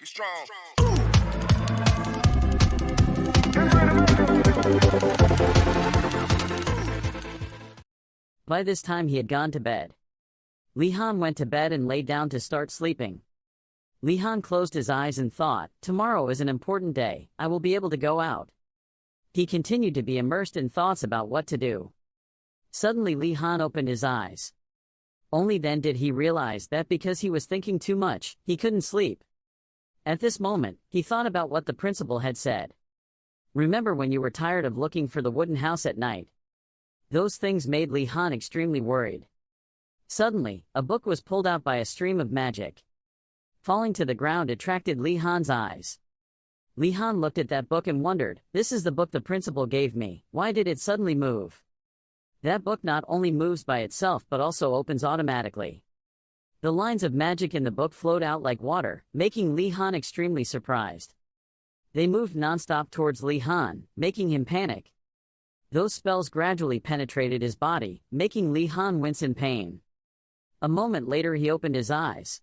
Be strong. By this time he had gone to bed. Li Han went to bed and lay down to start sleeping. Li Han closed his eyes and thought, tomorrow is an important day, I will be able to go out. He continued to be immersed in thoughts about what to do. Suddenly Li Han opened his eyes. Only then did he realize that because he was thinking too much, he couldn't sleep. At this moment, he thought about what the principal had said. Remember when you were tired of looking for the wooden house at night? Those things made Li Han extremely worried. Suddenly, a book was pulled out by a stream of magic. Falling to the ground attracted Li Han's eyes. Li Han looked at that book and wondered, this is the book the principal gave me, why did it suddenly move? That book not only moves by itself but also opens automatically. The lines of magic in the book flowed out like water, making Li Han extremely surprised. They moved non-stop towards Li Han, making him panic. Those spells gradually penetrated his body, making Li Han wince in pain. A moment later he opened his eyes.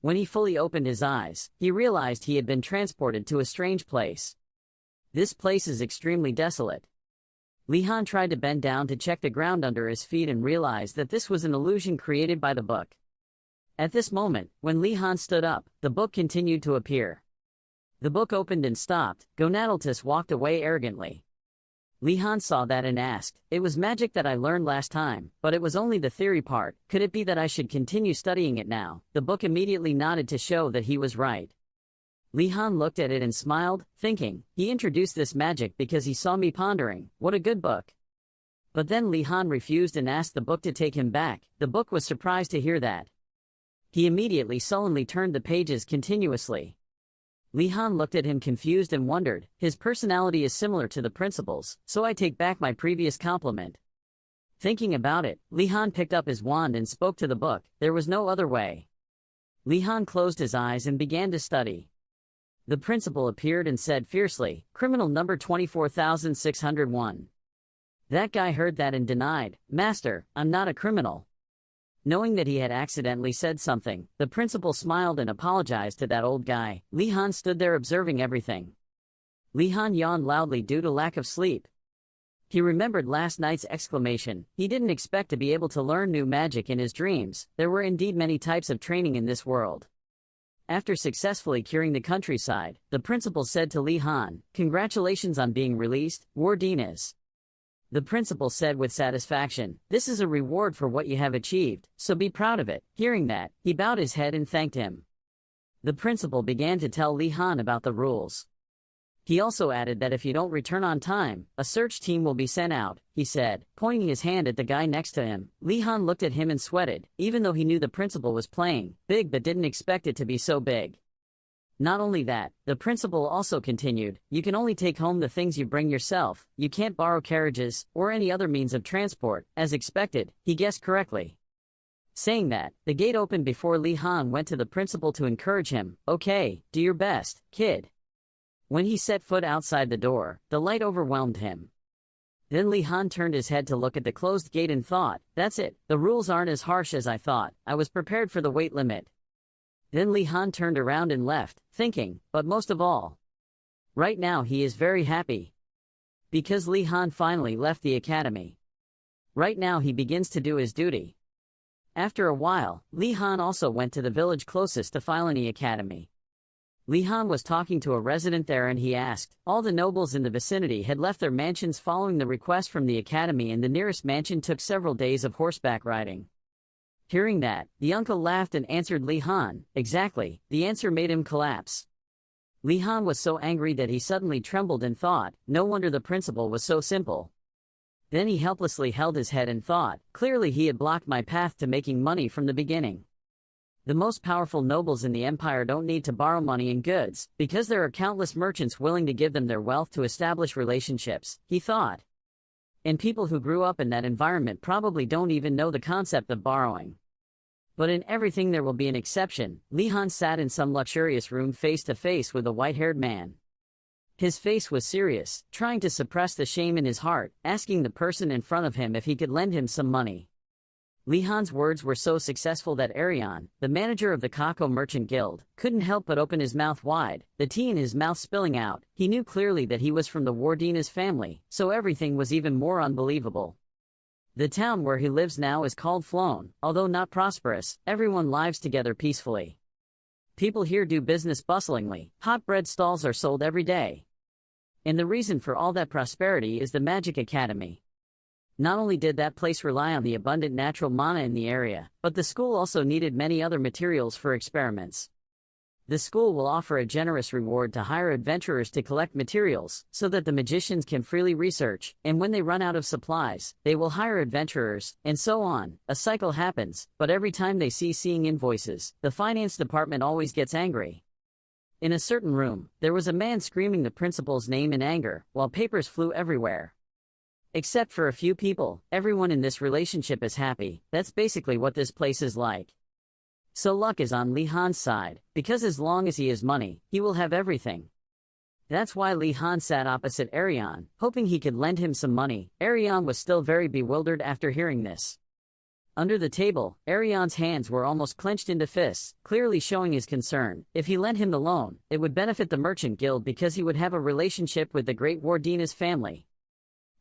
When he fully opened his eyes, he realized he had been transported to a strange place. This place is extremely desolate. Li Han tried to bend down to check the ground under his feet and realized that this was an illusion created by the book. At this moment, when Li Han stood up, the book continued to appear. The book opened and stopped. Gonadaltus walked away arrogantly. Li Han saw that and asked, it was magic that I learned last time, but it was only the theory part, could it be that I should continue studying it now? The book immediately nodded to show that he was right. Li Han looked at it and smiled, thinking, he introduced this magic because he saw me pondering, what a good book. But then Li Han refused and asked the book to take him back. The book was surprised to hear that. He immediately sullenly turned the pages continuously. Li Han looked at him confused and wondered, his personality is similar to the principal's, so I take back my previous compliment. Thinking about it, Li Han picked up his wand and spoke to the book, there was no other way. Li Han closed his eyes and began to study. The principal appeared and said fiercely, criminal number 24601. That guy heard that and denied, Master, I'm not a criminal. Knowing that he had accidentally said something, the principal smiled and apologized to that old guy. Li Han stood there observing everything. Li Han yawned loudly due to lack of sleep. He remembered last night's exclamation, he didn't expect to be able to learn new magic in his dreams. There were indeed many types of training in this world. After successfully curing the countryside, the principal said to Li Han, congratulations on being released, Wardinas. The principal said with satisfaction, this is a reward for what you have achieved, so be proud of it. Hearing that, he bowed his head and thanked him. The principal began to tell Li Han about the rules. He also added that if you don't return on time, a search team will be sent out, he said, pointing his hand at the guy next to him. Li Han looked at him and sweated, even though he knew the principal was playing big but didn't expect it to be so big. Not only that, the principal also continued, you can only take home the things you bring yourself, you can't borrow carriages, or any other means of transport. As expected, he guessed correctly. Saying that, the gate opened before Li Han went to the principal to encourage him, okay, do your best, kid. When he set foot outside the door, the light overwhelmed him. Then Li Han turned his head to look at the closed gate and thought, that's it, the rules aren't as harsh as I thought, I was prepared for the weight limit. Then Li Han turned around and left, thinking, but most of all, right now he is very happy. Because Li Han finally left the academy. Right now he begins to do his duty. After a while, Li Han also went to the village closest to Filani Academy. Li Han was talking to a resident there and he asked, all the nobles in the vicinity had left their mansions following the request from the academy, and the nearest mansion took several days of horseback riding. Hearing that, the uncle laughed and answered Li Han, exactly, the answer made him collapse. Li Han was so angry that he suddenly trembled and thought, no wonder the principal was so simple. Then he helplessly held his head and thought, clearly he had blocked my path to making money from the beginning. The most powerful nobles in the empire don't need to borrow money and goods, because there are countless merchants willing to give them their wealth to establish relationships, he thought. And people who grew up in that environment probably don't even know the concept of borrowing. But in everything there will be an exception. Li Han sat in some luxurious room face to face with a white-haired man. His face was serious, trying to suppress the shame in his heart, asking the person in front of him if he could lend him some money. Li Han's words were so successful that Arion, the manager of the Kako Merchant Guild, couldn't help but open his mouth wide, the tea in his mouth spilling out. He knew clearly that he was from the Wardina's family, so everything was even more unbelievable. The town where he lives now is called Flown. Although not prosperous, everyone lives together peacefully. People here do business bustlingly, hot bread stalls are sold every day. And the reason for all that prosperity is the Magic Academy. Not only did that place rely on the abundant natural mana in the area, but the school also needed many other materials for experiments. The school will offer a generous reward to hire adventurers to collect materials, so that the magicians can freely research, and when they run out of supplies, they will hire adventurers, and so on. A cycle happens, but every time they see seeing invoices, the finance department always gets angry. In a certain room, there was a man screaming the principal's name in anger, while papers flew everywhere. Except for a few people, everyone in this relationship is happy. That's basically what this place is like. So luck is on Li Han's side, because as long as he has money, he will have everything. That's why Li Han sat opposite Arion, hoping he could lend him some money. Arion was still very bewildered after hearing this. Under the table, Arion's hands were almost clenched into fists, clearly showing his concern. If he lent him the loan, it would benefit the Merchant Guild because he would have a relationship with the great Wardina's family.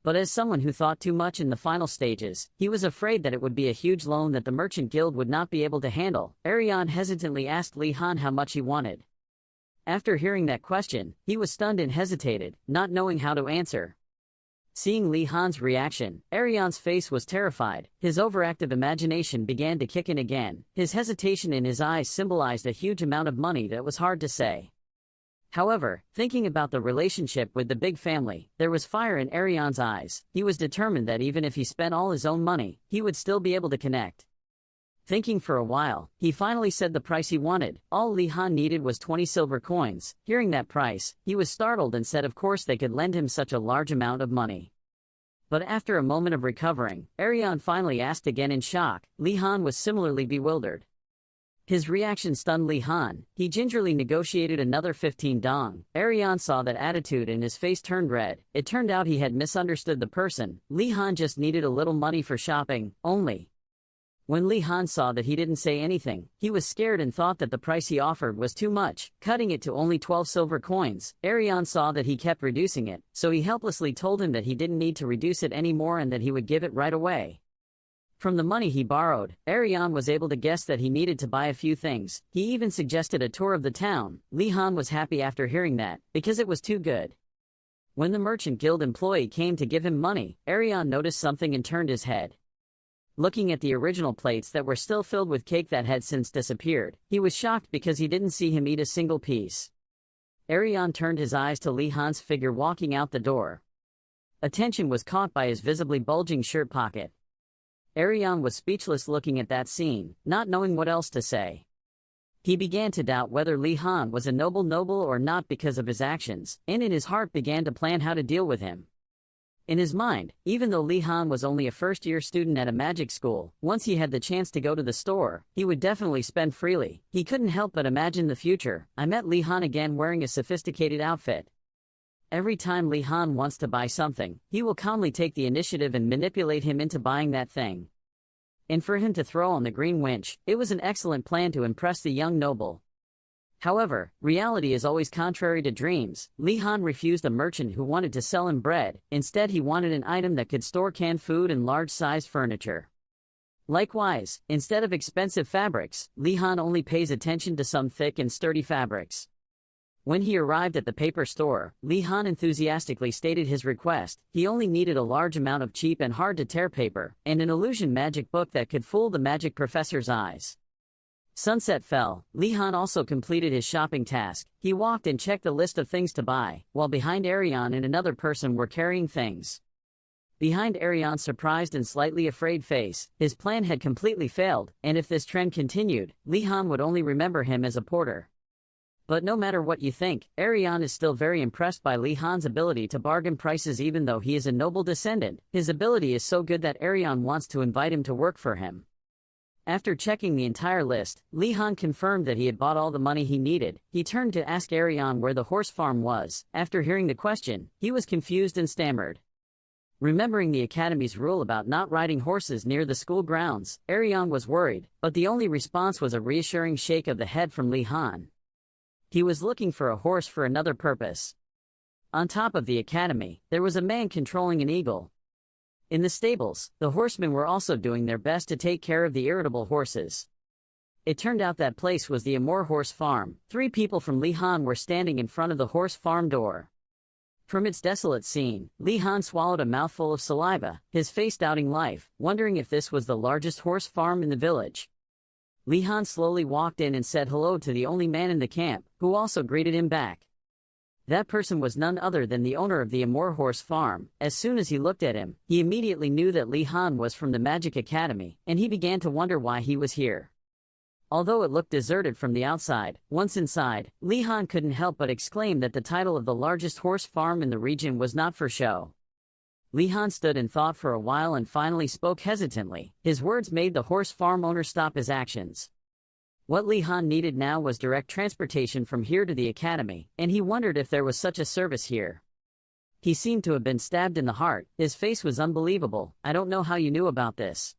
But as someone who thought too much in the final stages, he was afraid that it would be a huge loan that the Merchant Guild would not be able to handle. Arion hesitantly asked Li Han how much he wanted. After hearing that question, he was stunned and hesitated, not knowing how to answer. Seeing Li Han's reaction, Arion's face was terrified. His overactive imagination began to kick in again. His hesitation in his eyes symbolized a huge amount of money that was hard to say. However, thinking about the relationship with the big family, there was fire in Arion's eyes. He was determined that even if he spent all his own money, he would still be able to connect. Thinking for a while, he finally said the price he wanted. All Li Han needed was 20 silver coins. Hearing that price, he was startled and said of course they could lend him such a large amount of money. But after a moment of recovering, Arion finally asked again in shock. Li Han was similarly bewildered. His reaction stunned Li Han. He gingerly negotiated another 15 dong. Arion saw that attitude and his face turned red. It turned out he had misunderstood the person. Li Han just needed a little money for shopping, only. When Li Han saw that he didn't say anything, he was scared and thought that the price he offered was too much, cutting it to only 12 silver coins. Arion saw that he kept reducing it, so he helplessly told him that he didn't need to reduce it anymore and that he would give it right away. From the money he borrowed, Arion was able to guess that he needed to buy a few things. He even suggested a tour of the town. Li Han was happy after hearing that, because it was too good. When the Merchant Guild employee came to give him money, Arion noticed something and turned his head. Looking at the original plates that were still filled with cake that had since disappeared, he was shocked because he didn't see him eat a single piece. Arion turned his eyes to Li Han's figure walking out the door. Attention was caught by his visibly bulging shirt pocket. Arion was speechless looking at that scene, not knowing what else to say. He began to doubt whether Li Han was a noble or not because of his actions, and in his heart began to plan how to deal with him. In his mind, even though Li Han was only a first-year student at a magic school, once he had the chance to go to the store, he would definitely spend freely. He couldn't help but imagine the future. I met Li Han again wearing a sophisticated outfit. Every time Li Han wants to buy something, he will calmly take the initiative and manipulate him into buying that thing. And for him to throw on the green winch, it was an excellent plan to impress the young noble. However, reality is always contrary to dreams. Li Han refused a merchant who wanted to sell him bread. Instead, he wanted an item that could store canned food and large-sized furniture. Likewise, instead of expensive fabrics, Li Han only pays attention to some thick and sturdy fabrics. When he arrived at the paper store, Li Han enthusiastically stated his request. He only needed a large amount of cheap and hard-to-tear paper, and an illusion magic book that could fool the magic professor's eyes. Sunset fell. Li Han also completed his shopping task. He walked and checked the list of things to buy, while behind Arion and another person were carrying things. Behind Arion's surprised and slightly afraid face, his plan had completely failed, and if this trend continued, Li Han would only remember him as a porter. But no matter what you think, Arion is still very impressed by Li Han's ability to bargain prices even though he is a noble descendant. His ability is so good that Arion wants to invite him to work for him. After checking the entire list, Li Han confirmed that he had bought all the money he needed. He turned to ask Arion where the horse farm was. After hearing the question, he was confused and stammered. Remembering the academy's rule about not riding horses near the school grounds, Arion was worried, but the only response was a reassuring shake of the head from Li Han. He was looking for a horse for another purpose. On top of the academy, there was a man controlling an eagle. In the stables, the horsemen were also doing their best to take care of the irritable horses. It turned out that place was the Amor horse farm. 3 people from Li Han were standing in front of the horse farm door. From its desolate scene, Li Han swallowed a mouthful of saliva, his face doubting life, wondering if this was the largest horse farm in the village. Li Han slowly walked in and said hello to the only man in the camp, who also greeted him back. That person was none other than the owner of the Amor horse farm. As soon as he looked at him, he immediately knew that Li Han was from the Magic Academy, and he began to wonder why he was here. Although it looked deserted from the outside, once inside, Li Han couldn't help but exclaim that the title of the largest horse farm in the region was not for show. Li Han stood and thought for a while and finally spoke hesitantly. His words made the horse farm owner stop his actions. What Li Han needed now was direct transportation from here to the academy, and he wondered if there was such a service here. He seemed to have been stabbed in the heart. His face was unbelievable. "I don't know how you knew about this."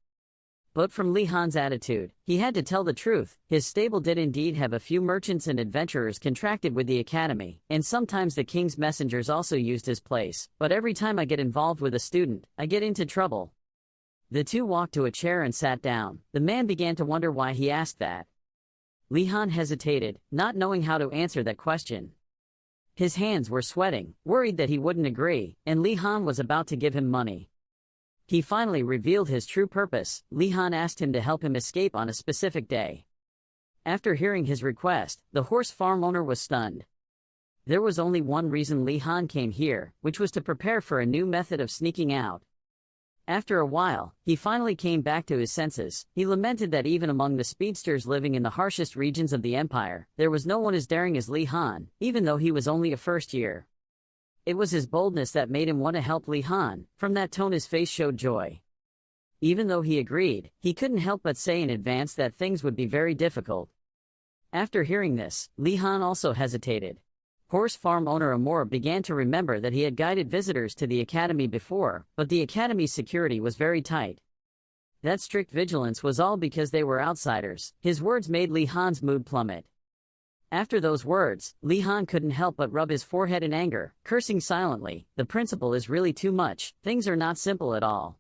But from Li Han's attitude, he had to tell the truth. His stable did indeed have a few merchants and adventurers contracted with the academy, and sometimes the king's messengers also used his place, but every time I get involved with a student, I get into trouble. The two walked to a chair and sat down. The man began to wonder why he asked that. Li Han hesitated, not knowing how to answer that question. His hands were sweating, worried that he wouldn't agree, and Li Han was about to give him money. He finally revealed his true purpose. Li Han asked him to help him escape on a specific day. After hearing his request, the horse farm owner was stunned. There was only one reason Li Han came here, which was to prepare for a new method of sneaking out. After a while, he finally came back to his senses. He lamented that even among the speedsters living in the harshest regions of the empire, there was no one as daring as Li Han, even though he was only a first year. It was his boldness that made him want to help Li Han. From that tone his face showed joy. Even though he agreed, he couldn't help but say in advance that things would be very difficult. After hearing this, Li Han also hesitated. Horse farm owner Amor began to remember that he had guided visitors to the academy before, but the academy's security was very tight. That strict vigilance was all because they were outsiders. His words made Li Han's mood plummet. After those words, Li Han couldn't help but rub his forehead in anger, cursing silently. The principal is really too much. Things are not simple at all.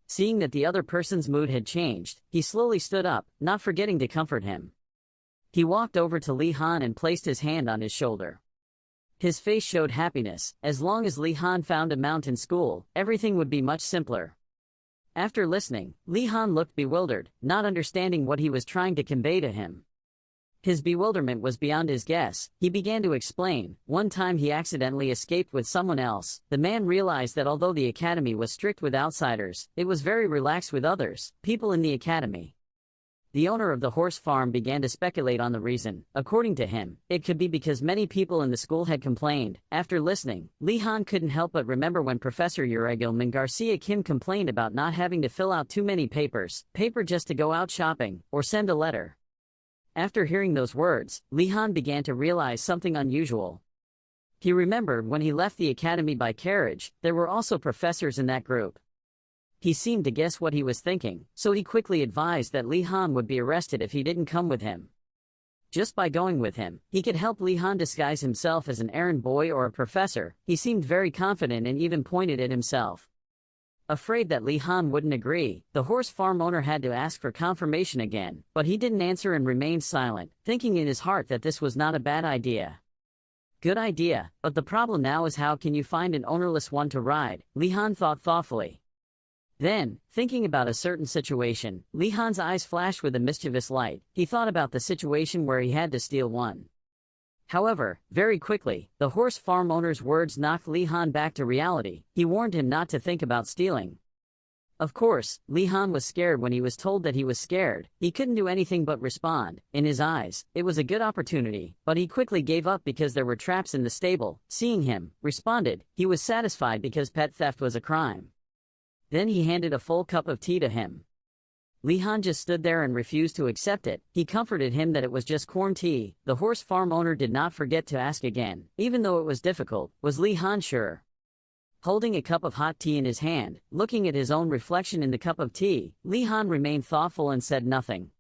Seeing that the other person's mood had changed, he slowly stood up, not forgetting to comfort him. He walked over to Li Han and placed his hand on his shoulder. His face showed happiness. As long as Li Han found a mount in school, everything would be much simpler. After listening, Li Han looked bewildered, not understanding what he was trying to convey to him. His bewilderment was beyond his guess. He began to explain. One time he accidentally escaped with someone else. The man realized that although the academy was strict with outsiders, it was very relaxed with others, people in the academy. The owner of the horse farm began to speculate on the reason. According to him, it could be because many people in the school had complained. After listening, Li Han couldn't help but remember when Professor Uregilman Garcia Kim complained about not having to fill out too many papers, paper just to go out shopping, or send a letter. After hearing those words, Li Han began to realize something unusual. He remembered when he left the academy by carriage, there were also professors in that group. He seemed to guess what he was thinking, so he quickly advised that Li Han would be arrested if he didn't come with him. Just by going with him, he could help Li Han disguise himself as an errand boy or a professor. He seemed very confident and even pointed at himself. Afraid that Li Han wouldn't agree, the horse farm owner had to ask for confirmation again, but he didn't answer and remained silent, thinking in his heart that this was not a bad idea. Good idea, but the problem now is how can you find an ownerless one to ride, Li Han thought thoughtfully. Then, thinking about a certain situation, Li Han's eyes flashed with a mischievous light. He thought about the situation where he had to steal one. However, very quickly, the horse farm owner's words knocked Li Han back to reality. He warned him not to think about stealing. Of course, Li Han was scared when he was told that he was scared. He couldn't do anything but respond. In his eyes, it was a good opportunity, but he quickly gave up because there were traps in the stable. Seeing him, responded, he was satisfied because pet theft was a crime. Then he handed a full cup of tea to him. Li Han just stood there and refused to accept it. He comforted him that it was just corn tea. The horse farm owner did not forget to ask again. Even though it was difficult, was Li Han sure? Holding a cup of hot tea in his hand, looking at his own reflection in the cup of tea, Li Han remained thoughtful and said nothing.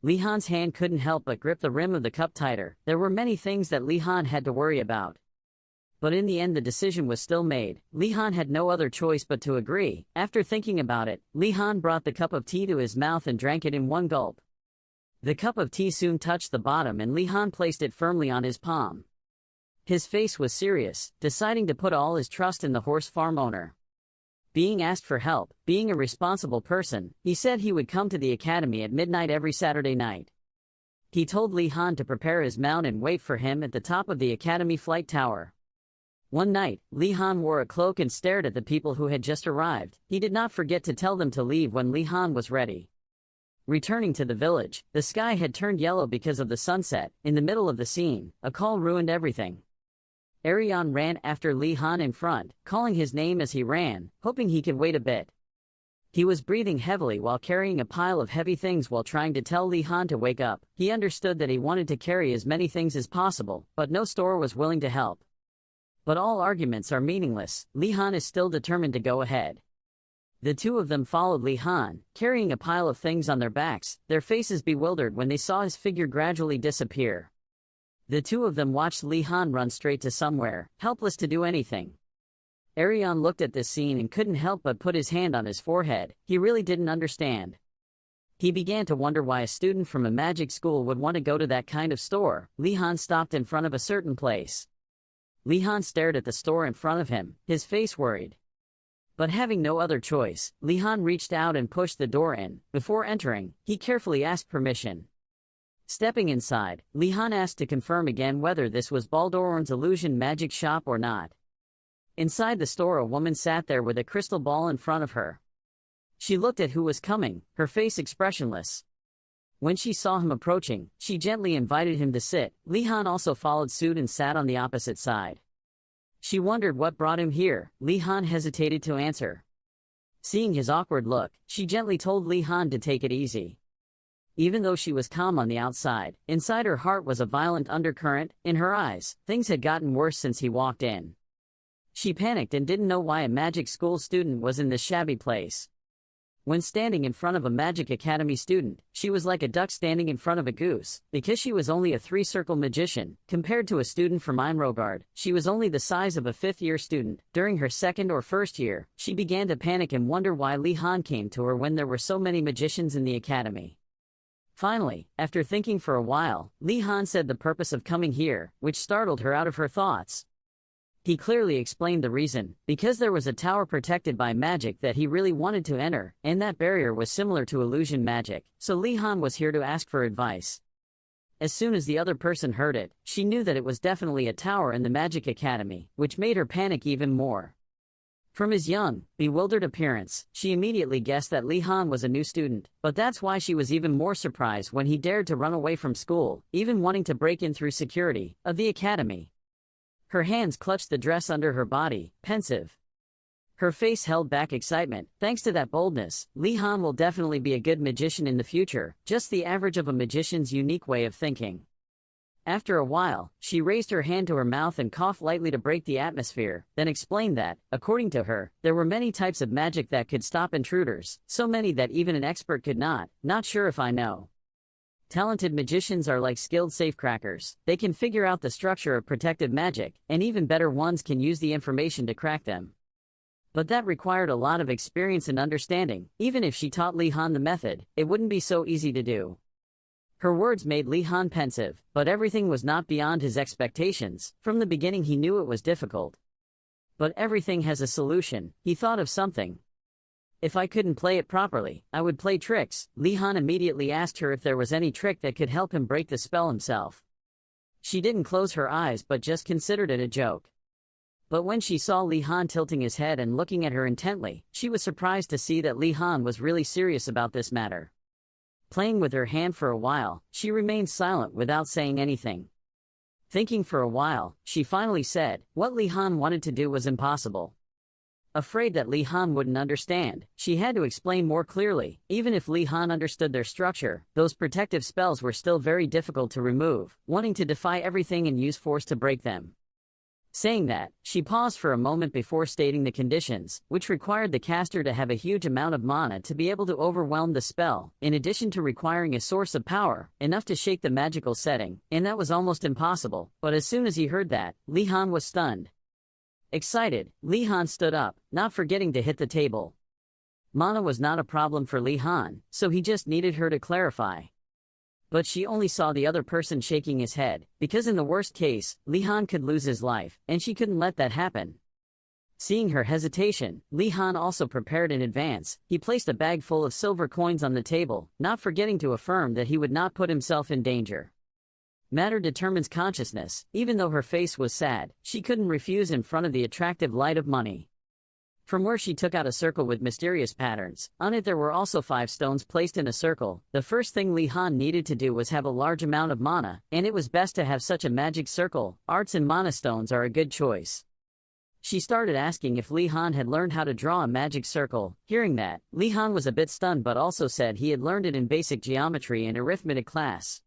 Li Han's hand couldn't help but grip the rim of the cup tighter. There were many things that Li Han had to worry about. But in the end the decision was still made. Li Han had no other choice but to agree. After thinking about it, Li Han brought the cup of tea to his mouth and drank it in one gulp. The cup of tea soon touched the bottom and Li Han placed it firmly on his palm. His face was serious, deciding to put all his trust in the horse farm owner. Being asked for help, being a responsible person, he said he would come to the academy at midnight every Saturday night. He told Li Han to prepare his mount and wait for him at the top of the academy flight tower. One night, Li Han wore a cloak and stared at the people who had just arrived. He did not forget to tell them to leave when Li Han was ready. Returning to the village, the sky had turned yellow because of the sunset. In the middle of the scene, a call ruined everything. Arion ran after Li Han in front, calling his name as he ran, hoping he could wait a bit. He was breathing heavily while carrying a pile of heavy things while trying to tell Li Han to wake up. He understood that he wanted to carry as many things as possible, but no store was willing to help. But all arguments are meaningless. Li Han is still determined to go ahead. The two of them followed Li Han, carrying a pile of things on their backs, their faces bewildered when they saw his figure gradually disappear. The two of them watched Li Han run straight to somewhere, helpless to do anything. Arion looked at this scene and couldn't help but put his hand on his forehead. He really didn't understand. He began to wonder why a student from a magic school would want to go to that kind of store. Li Han stopped in front of a certain place. Li Han stared at the store in front of him, his face worried. But having no other choice, Li Han reached out and pushed the door in. Before entering, he carefully asked permission. Stepping inside, Li Han asked to confirm again whether this was Baldororn's illusion magic shop or not. Inside the store a woman sat there with a crystal ball in front of her. She looked at who was coming, her face expressionless. When she saw him approaching, she gently invited him to sit. Li Han also followed suit and sat on the opposite side. She wondered what brought him here. Li Han hesitated to answer. Seeing his awkward look, she gently told Li Han to take it easy. Even though she was calm on the outside, inside her heart was a violent undercurrent. In her eyes, things had gotten worse since he walked in. She panicked and didn't know why a magic school student was in this shabby place. When standing in front of a magic academy student, she was like a duck standing in front of a goose. Because she was only a three-circle magician, compared to a student from Einrogard, she was only the size of a fifth-year student. During her second or first year, she began to panic and wonder why Li Han came to her when there were so many magicians in the academy. Finally, after thinking for a while, Li Han said the purpose of coming here, which startled her out of her thoughts. He clearly explained the reason, because there was a tower protected by magic that he really wanted to enter, and that barrier was similar to illusion magic, so Li Han was here to ask for advice. As soon as the other person heard it, she knew that it was definitely a tower in the Magic Academy, which made her panic even more. From his young, bewildered appearance, she immediately guessed that Li Han was a new student, but that's why she was even more surprised when he dared to run away from school, even wanting to break in through security of the academy. Her hands clutched the dress under her body, pensive. Her face held back excitement. Thanks to that boldness, Li Han will definitely be a good magician in the future, just the average of a magician's unique way of thinking. After a while, she raised her hand to her mouth and coughed lightly to break the atmosphere, then explained that, according to her, there were many types of magic that could stop intruders, so many that even an expert could not sure if I know. Talented magicians are like skilled safecrackers. They can figure out the structure of protective magic, and even better ones can use the information to crack them. But that required a lot of experience and understanding. Even if she taught Li Han the method, it wouldn't be so easy to do. Her words made Li Han pensive, but everything was not beyond his expectations. From the beginning he knew it was difficult. But everything has a solution. He thought of something. If I couldn't play it properly, I would play tricks. Li Han immediately asked her if there was any trick that could help him break the spell himself. She didn't close her eyes but just considered it a joke. But when she saw Li Han tilting his head and looking at her intently, she was surprised to see that Li Han was really serious about this matter. Playing with her hand for a while, she remained silent without saying anything. Thinking for a while, she finally said, what Li Han wanted to do was impossible. Afraid that Li Han wouldn't understand, she had to explain more clearly. Even if Li Han understood their structure, those protective spells were still very difficult to remove, wanting to defy everything and use force to break them. Saying that, she paused for a moment before stating the conditions, which required the caster to have a huge amount of mana to be able to overwhelm the spell, in addition to requiring a source of power, enough to shake the magical setting, and that was almost impossible. But as soon as he heard that, Li Han was stunned. Excited, Li Han stood up, not forgetting to hit the table. Mana was not a problem for Li Han, so he just needed her to clarify. But she only saw the other person shaking his head, because in the worst case, Li Han could lose his life, and she couldn't let that happen. Seeing her hesitation, Li Han also prepared in advance. He placed a bag full of silver coins on the table, not forgetting to affirm that he would not put himself in danger. Matter determines consciousness. Even though her face was sad, she couldn't refuse in front of the attractive light of money. From where she took out a circle with mysterious patterns. On it there were also 5 stones placed in a circle. The first thing Li Han needed to do was have a large amount of mana, and it was best to have such a magic circle. Arts and mana stones are a good choice. She started asking if Li Han had learned how to draw a magic circle. Hearing that, Li Han was a bit stunned but also said he had learned it in basic geometry and arithmetic class.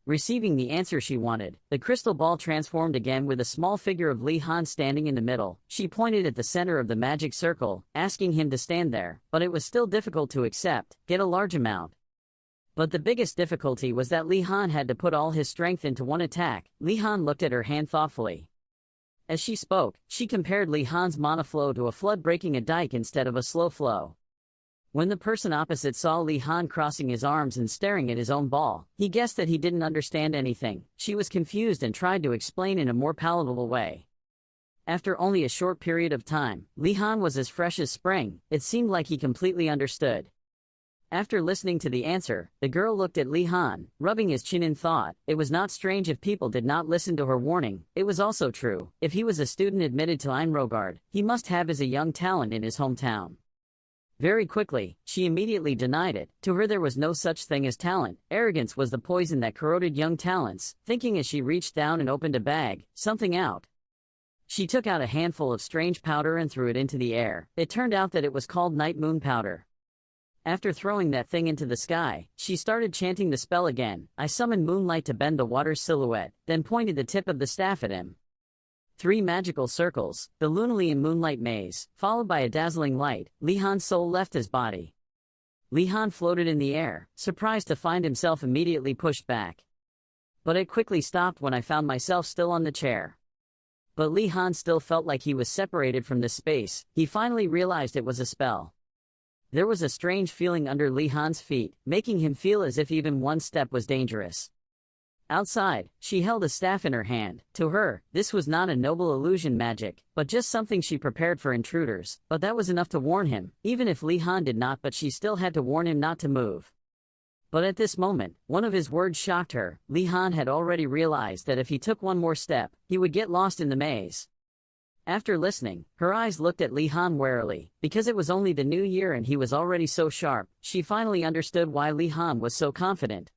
Receiving the answer she wanted, the crystal ball transformed again with a small figure of Li Han standing in the middle. She pointed at the center of the magic circle, asking him to stand there, but it was still difficult to accept. Get a large amount. But the biggest difficulty was that Li Han had to put all his strength into one attack. Li Han looked at her hand thoughtfully. As she spoke, she compared Li Han's mana flow to a flood breaking a dike instead of a slow flow. When the person opposite saw Li Han crossing his arms and staring at his own ball, he guessed that he didn't understand anything. She was confused and tried to explain in a more palatable way. After only a short period of time, Li Han was as fresh as spring. It seemed like he completely understood. After listening to the answer, the girl looked at Li Han, rubbing his chin in thought. It was not strange if people did not listen to her warning. It was also true. If he was a student admitted to Einrogard, he must have as a young talent in his hometown. Very quickly, she immediately denied it. To her there was no such thing as talent. Arrogance was the poison that corroded young talents, thinking as she reached down and opened a bag, something out. She took out a handful of strange powder and threw it into the air. It turned out that it was called night moon powder. After throwing that thing into the sky, she started chanting the spell again. I summoned moonlight to bend the water's silhouette, then pointed the tip of the staff at him. 3 magical circles, the Lunalian moonlight maze, followed by a dazzling light. Li Han's soul left his body. Li Han floated in the air, surprised to find himself immediately pushed back. But it quickly stopped when I found myself still on the chair. But Li Han still felt like he was separated from this space. He finally realized it was a spell. There was a strange feeling under Li Han's feet, making him feel as if even one step was dangerous. Outside, she held a staff in her hand. To her, this was not a noble illusion magic, but just something she prepared for intruders. But that was enough to warn him, even if Li Han did not, but she still had to warn him not to move. But at this moment, one of his words shocked her. Li Han had already realized that if he took one more step, he would get lost in the maze. After listening, her eyes looked at Li Han warily. Because it was only the new year and he was already so sharp, she finally understood why Li Han was so confident.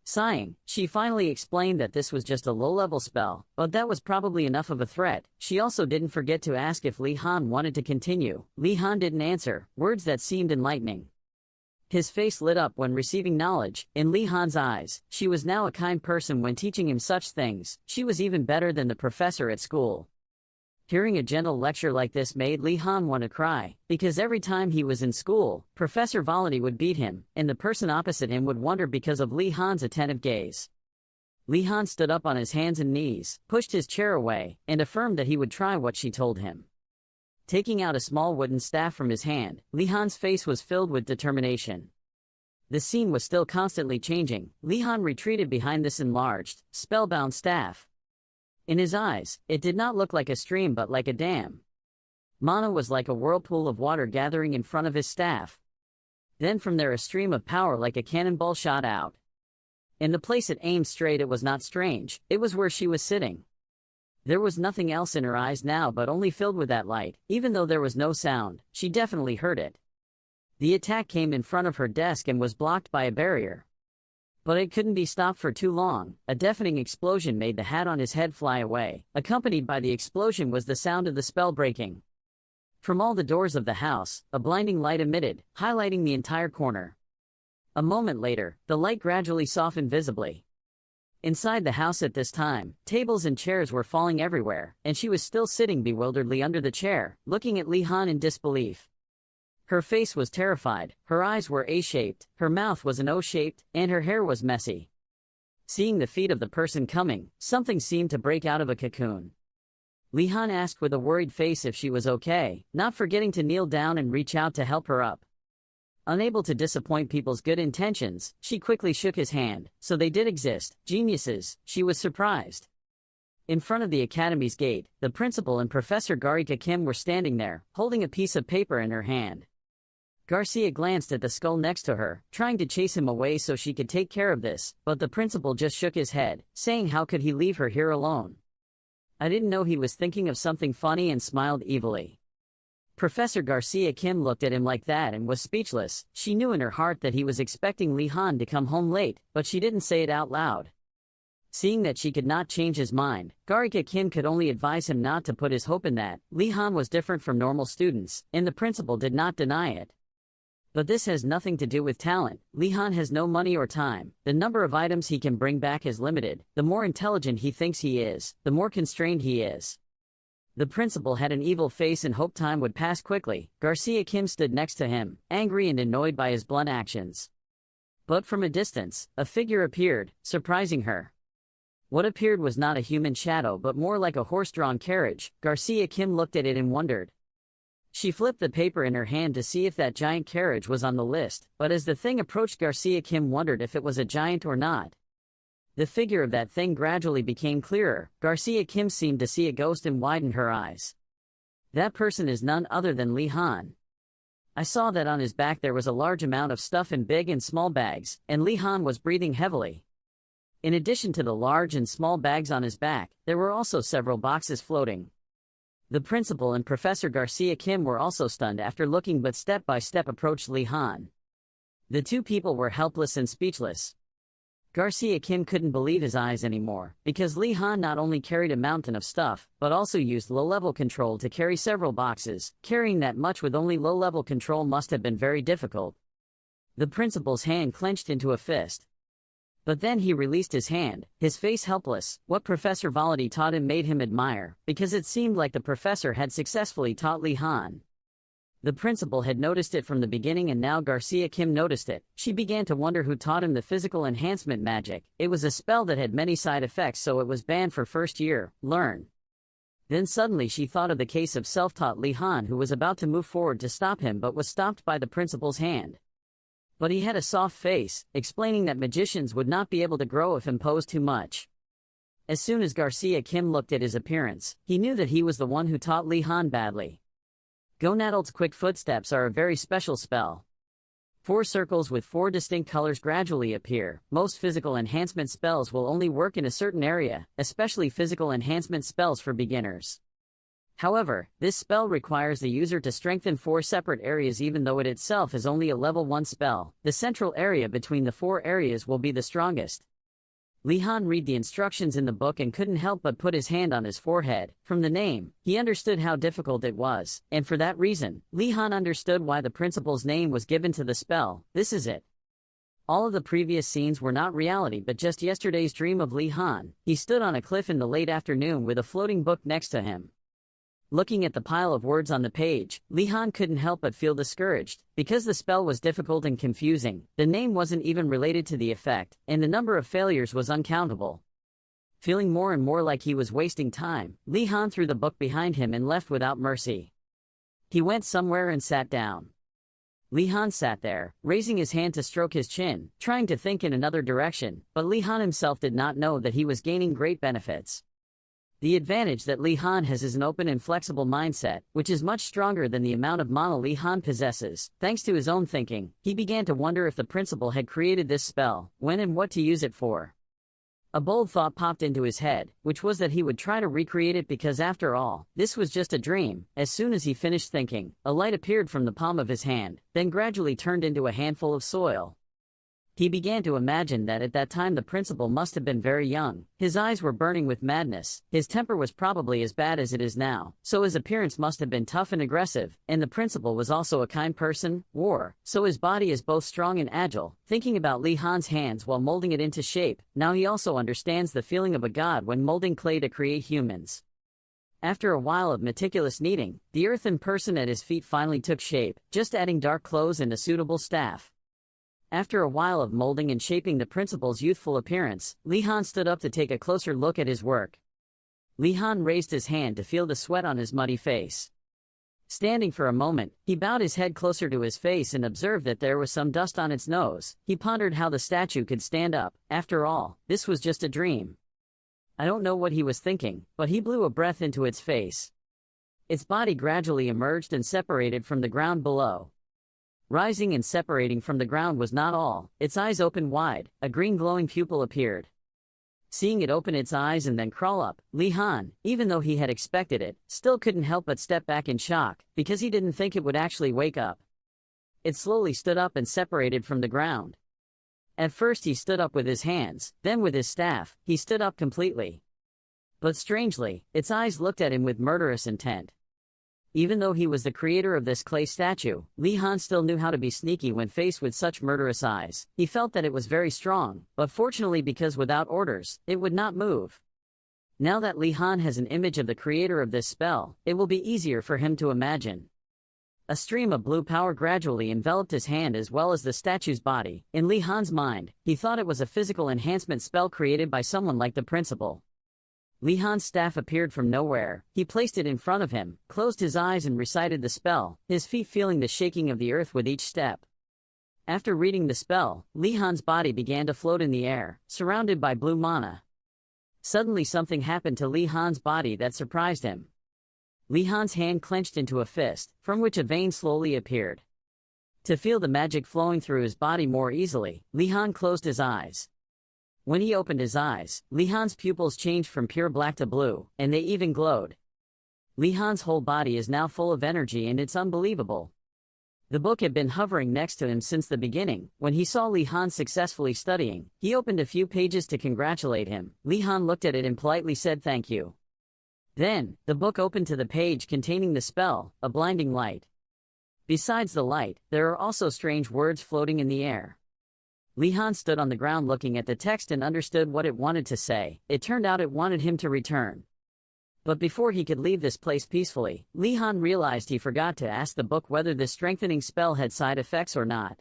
Sighing, she finally explained that this was just a low-level spell, but that was probably enough of a threat. She also didn't forget to ask if Li Han wanted to continue. Li Han didn't answer, words that seemed enlightening. His face lit up when receiving knowledge. In Li Han's eyes, she was now a kind person when teaching him such things. She was even better than the professor at school. Hearing a gentle lecture like this made Li Han want to cry, because every time he was in school, Professor Volody would beat him, and the person opposite him would wonder because of Li Han's attentive gaze. Li Han stood up on his hands and knees, pushed his chair away, and affirmed that he would try what she told him. Taking out a small wooden staff from his hand, Li Han's face was filled with determination. The scene was still constantly changing. Li Han retreated behind this enlarged, spellbound staff. In his eyes, it did not look like a stream but like a dam. Mana was like a whirlpool of water gathering in front of his staff. Then from there a stream of power like a cannonball shot out. In the place it aimed straight, it was not strange, it was where she was sitting. There was nothing else in her eyes now but only filled with that light. Even though there was no sound, she definitely heard it. The attack came in front of her desk and was blocked by a barrier. But it couldn't be stopped for too long. A deafening explosion made the hat on his head fly away. Accompanied by the explosion was the sound of the spell breaking. From all the doors of the house, a blinding light emitted, highlighting the entire corner. A moment later, the light gradually softened visibly. Inside the house at this time, tables and chairs were falling everywhere, and she was still sitting bewilderedly under the chair, looking at Li Han in disbelief. Her face was terrified, her eyes were A-shaped, her mouth was an O-shaped, and her hair was messy. Seeing the feet of the person coming, something seemed to break out of a cocoon. Li Han asked with a worried face if she was okay, not forgetting to kneel down and reach out to help her up. Unable to disappoint people's good intentions, she quickly shook his hand. So they did exist, geniuses, she was surprised. In front of the academy's gate, the principal and Professor Garika Kim were standing there, holding a piece of paper in her hand. Garcia glanced at the skull next to her, trying to chase him away so she could take care of this, but the principal just shook his head, saying how could he leave her here alone. I didn't know he was thinking of something funny and smiled evilly. Professor Garcia Kim looked at him like that and was speechless. She knew in her heart that he was expecting Li Han to come home late, but she didn't say it out loud. Seeing that she could not change his mind, Garika Kim could only advise him not to put his hope in that. Li Han was different from normal students, and the principal did not deny it. But this has nothing to do with talent. Li Han has no money or time. The number of items he can bring back is limited. The more intelligent he thinks he is, the more constrained he is. The principal had an evil face and hoped time would pass quickly. Garcia Kim stood next to him, angry and annoyed by his blunt actions. But from a distance, a figure appeared, surprising her. What appeared was not a human shadow but more like a horse-drawn carriage. Garcia Kim looked at it and wondered. She flipped the paper in her hand to see if that giant carriage was on the list, but as the thing approached, Garcia Kim wondered if it was a giant or not. The figure of that thing gradually became clearer. Garcia Kim seemed to see a ghost and widened her eyes. That person is none other than Li Han. I saw that on his back there was a large amount of stuff in big and small bags, and Li Han was breathing heavily. In addition to the large and small bags on his back, there were also several boxes floating. The principal and Professor Garcia Kim were also stunned after looking, but step by step approached Li Han. The two people were helpless and speechless. Garcia Kim couldn't believe his eyes anymore, because Li Han not only carried a mountain of stuff, but also used low-level control to carry several boxes. Carrying that much with only low-level control must have been very difficult. The principal's hand clenched into a fist. But then he released his hand, his face helpless. What Professor Volody taught him made him admire, because it seemed like the professor had successfully taught Li Han. The principal had noticed it from the beginning, and now Garcia Kim noticed it. She began to wonder who taught him the physical enhancement magic. It was a spell that had many side effects, so it was banned for first year. Learn. Then suddenly she thought of the case of self-taught Li Han, who was about to move forward to stop him but was stopped by the principal's hand. But he had a soft face, explaining that magicians would not be able to grow if imposed too much. As soon as Garcia Kim looked at his appearance, he knew that he was the one who taught Li Han badly. Gonadal's quick footsteps are a very special spell. 4 circles with 4 distinct colors gradually appear. Most physical enhancement spells will only work in a certain area, especially physical enhancement spells for beginners. However, this spell requires the user to strengthen 4 separate areas even though it itself is only a level 1 spell. The central area between the 4 areas will be the strongest. Li Han read the instructions in the book and couldn't help but put his hand on his forehead. From the name, he understood how difficult it was, and for that reason, Li Han understood why the principal's name was given to the spell. This is it. All of the previous scenes were not reality but just yesterday's dream of Li Han. He stood on a cliff in the late afternoon with a floating book next to him. Looking at the pile of words on the page, Li Han couldn't help but feel discouraged. Because the spell was difficult and confusing, the name wasn't even related to the effect, and the number of failures was uncountable. Feeling more and more like he was wasting time, Li Han threw the book behind him and left without mercy. He went somewhere and sat down. Li Han sat there, raising his hand to stroke his chin, trying to think in another direction, but Li Han himself did not know that he was gaining great benefits. The advantage that Li Han has is an open and flexible mindset, which is much stronger than the amount of mana Li Han possesses. Thanks to his own thinking, he began to wonder if the principal had created this spell, when and what to use it for. A bold thought popped into his head, which was that he would try to recreate it because after all, this was just a dream. As soon as he finished thinking, a light appeared from the palm of his hand, then gradually turned into a handful of soil. He began to imagine that at that time the principal must have been very young. His eyes were burning with madness, his temper was probably as bad as it is now, so his appearance must have been tough and aggressive, and the principal was also a kind person, so his body is both strong and agile. Thinking about Li Han's hands while molding it into shape, now he also understands the feeling of a god when molding clay to create humans. After a while of meticulous kneading, the earthen person at his feet finally took shape, just adding dark clothes and a suitable staff. After a while of molding and shaping the principal's youthful appearance, Li Han stood up to take a closer look at his work. Li Han raised his hand to feel the sweat on his muddy face. Standing for a moment, he bowed his head closer to his face and observed that there was some dust on its nose. He pondered how the statue could stand up. After all, this was just a dream. I don't know what he was thinking, but he blew a breath into its face. Its body gradually emerged and separated from the ground below. Rising and separating from the ground was not all. Its eyes opened wide, a green glowing pupil appeared. Seeing it open its eyes and then crawl up, Li Han, even though he had expected it, still couldn't help but step back in shock, because he didn't think it would actually wake up. It slowly stood up and separated from the ground. At first he stood up with his hands, then with his staff, he stood up completely. But strangely, its eyes looked at him with murderous intent. Even though he was the creator of this clay statue, Li Han still knew how to be sneaky when faced with such murderous eyes. He felt that it was very strong, but fortunately because without orders, it would not move. Now that Li Han has an image of the creator of this spell, it will be easier for him to imagine. A stream of blue power gradually enveloped his hand as well as the statue's body. In Li Han's mind, he thought it was a physical enhancement spell created by someone like the principal. Li Han's staff appeared from nowhere. He placed it in front of him, closed his eyes and recited the spell, his feet feeling the shaking of the earth with each step. After reading the spell, Li Han's body began to float in the air, surrounded by blue mana. Suddenly something happened to Li Han's body that surprised him. Li Han's hand clenched into a fist, from which a vein slowly appeared. To feel the magic flowing through his body more easily, Li Han closed his eyes. When he opened his eyes, Li Han's pupils changed from pure black to blue, and they even glowed. Li Han's whole body is now full of energy and it's unbelievable. The book had been hovering next to him since the beginning. When he saw Li Han successfully studying, he opened a few pages to congratulate him. Li Han looked at it and politely said thank you. Then, the book opened to the page containing the spell, a blinding light. Besides the light, there are also strange words floating in the air. Li Han stood on the ground looking at the text and understood what it wanted to say. It turned out it wanted him to return. But before he could leave this place peacefully, Li Han realized he forgot to ask the book whether this strengthening spell had side effects or not.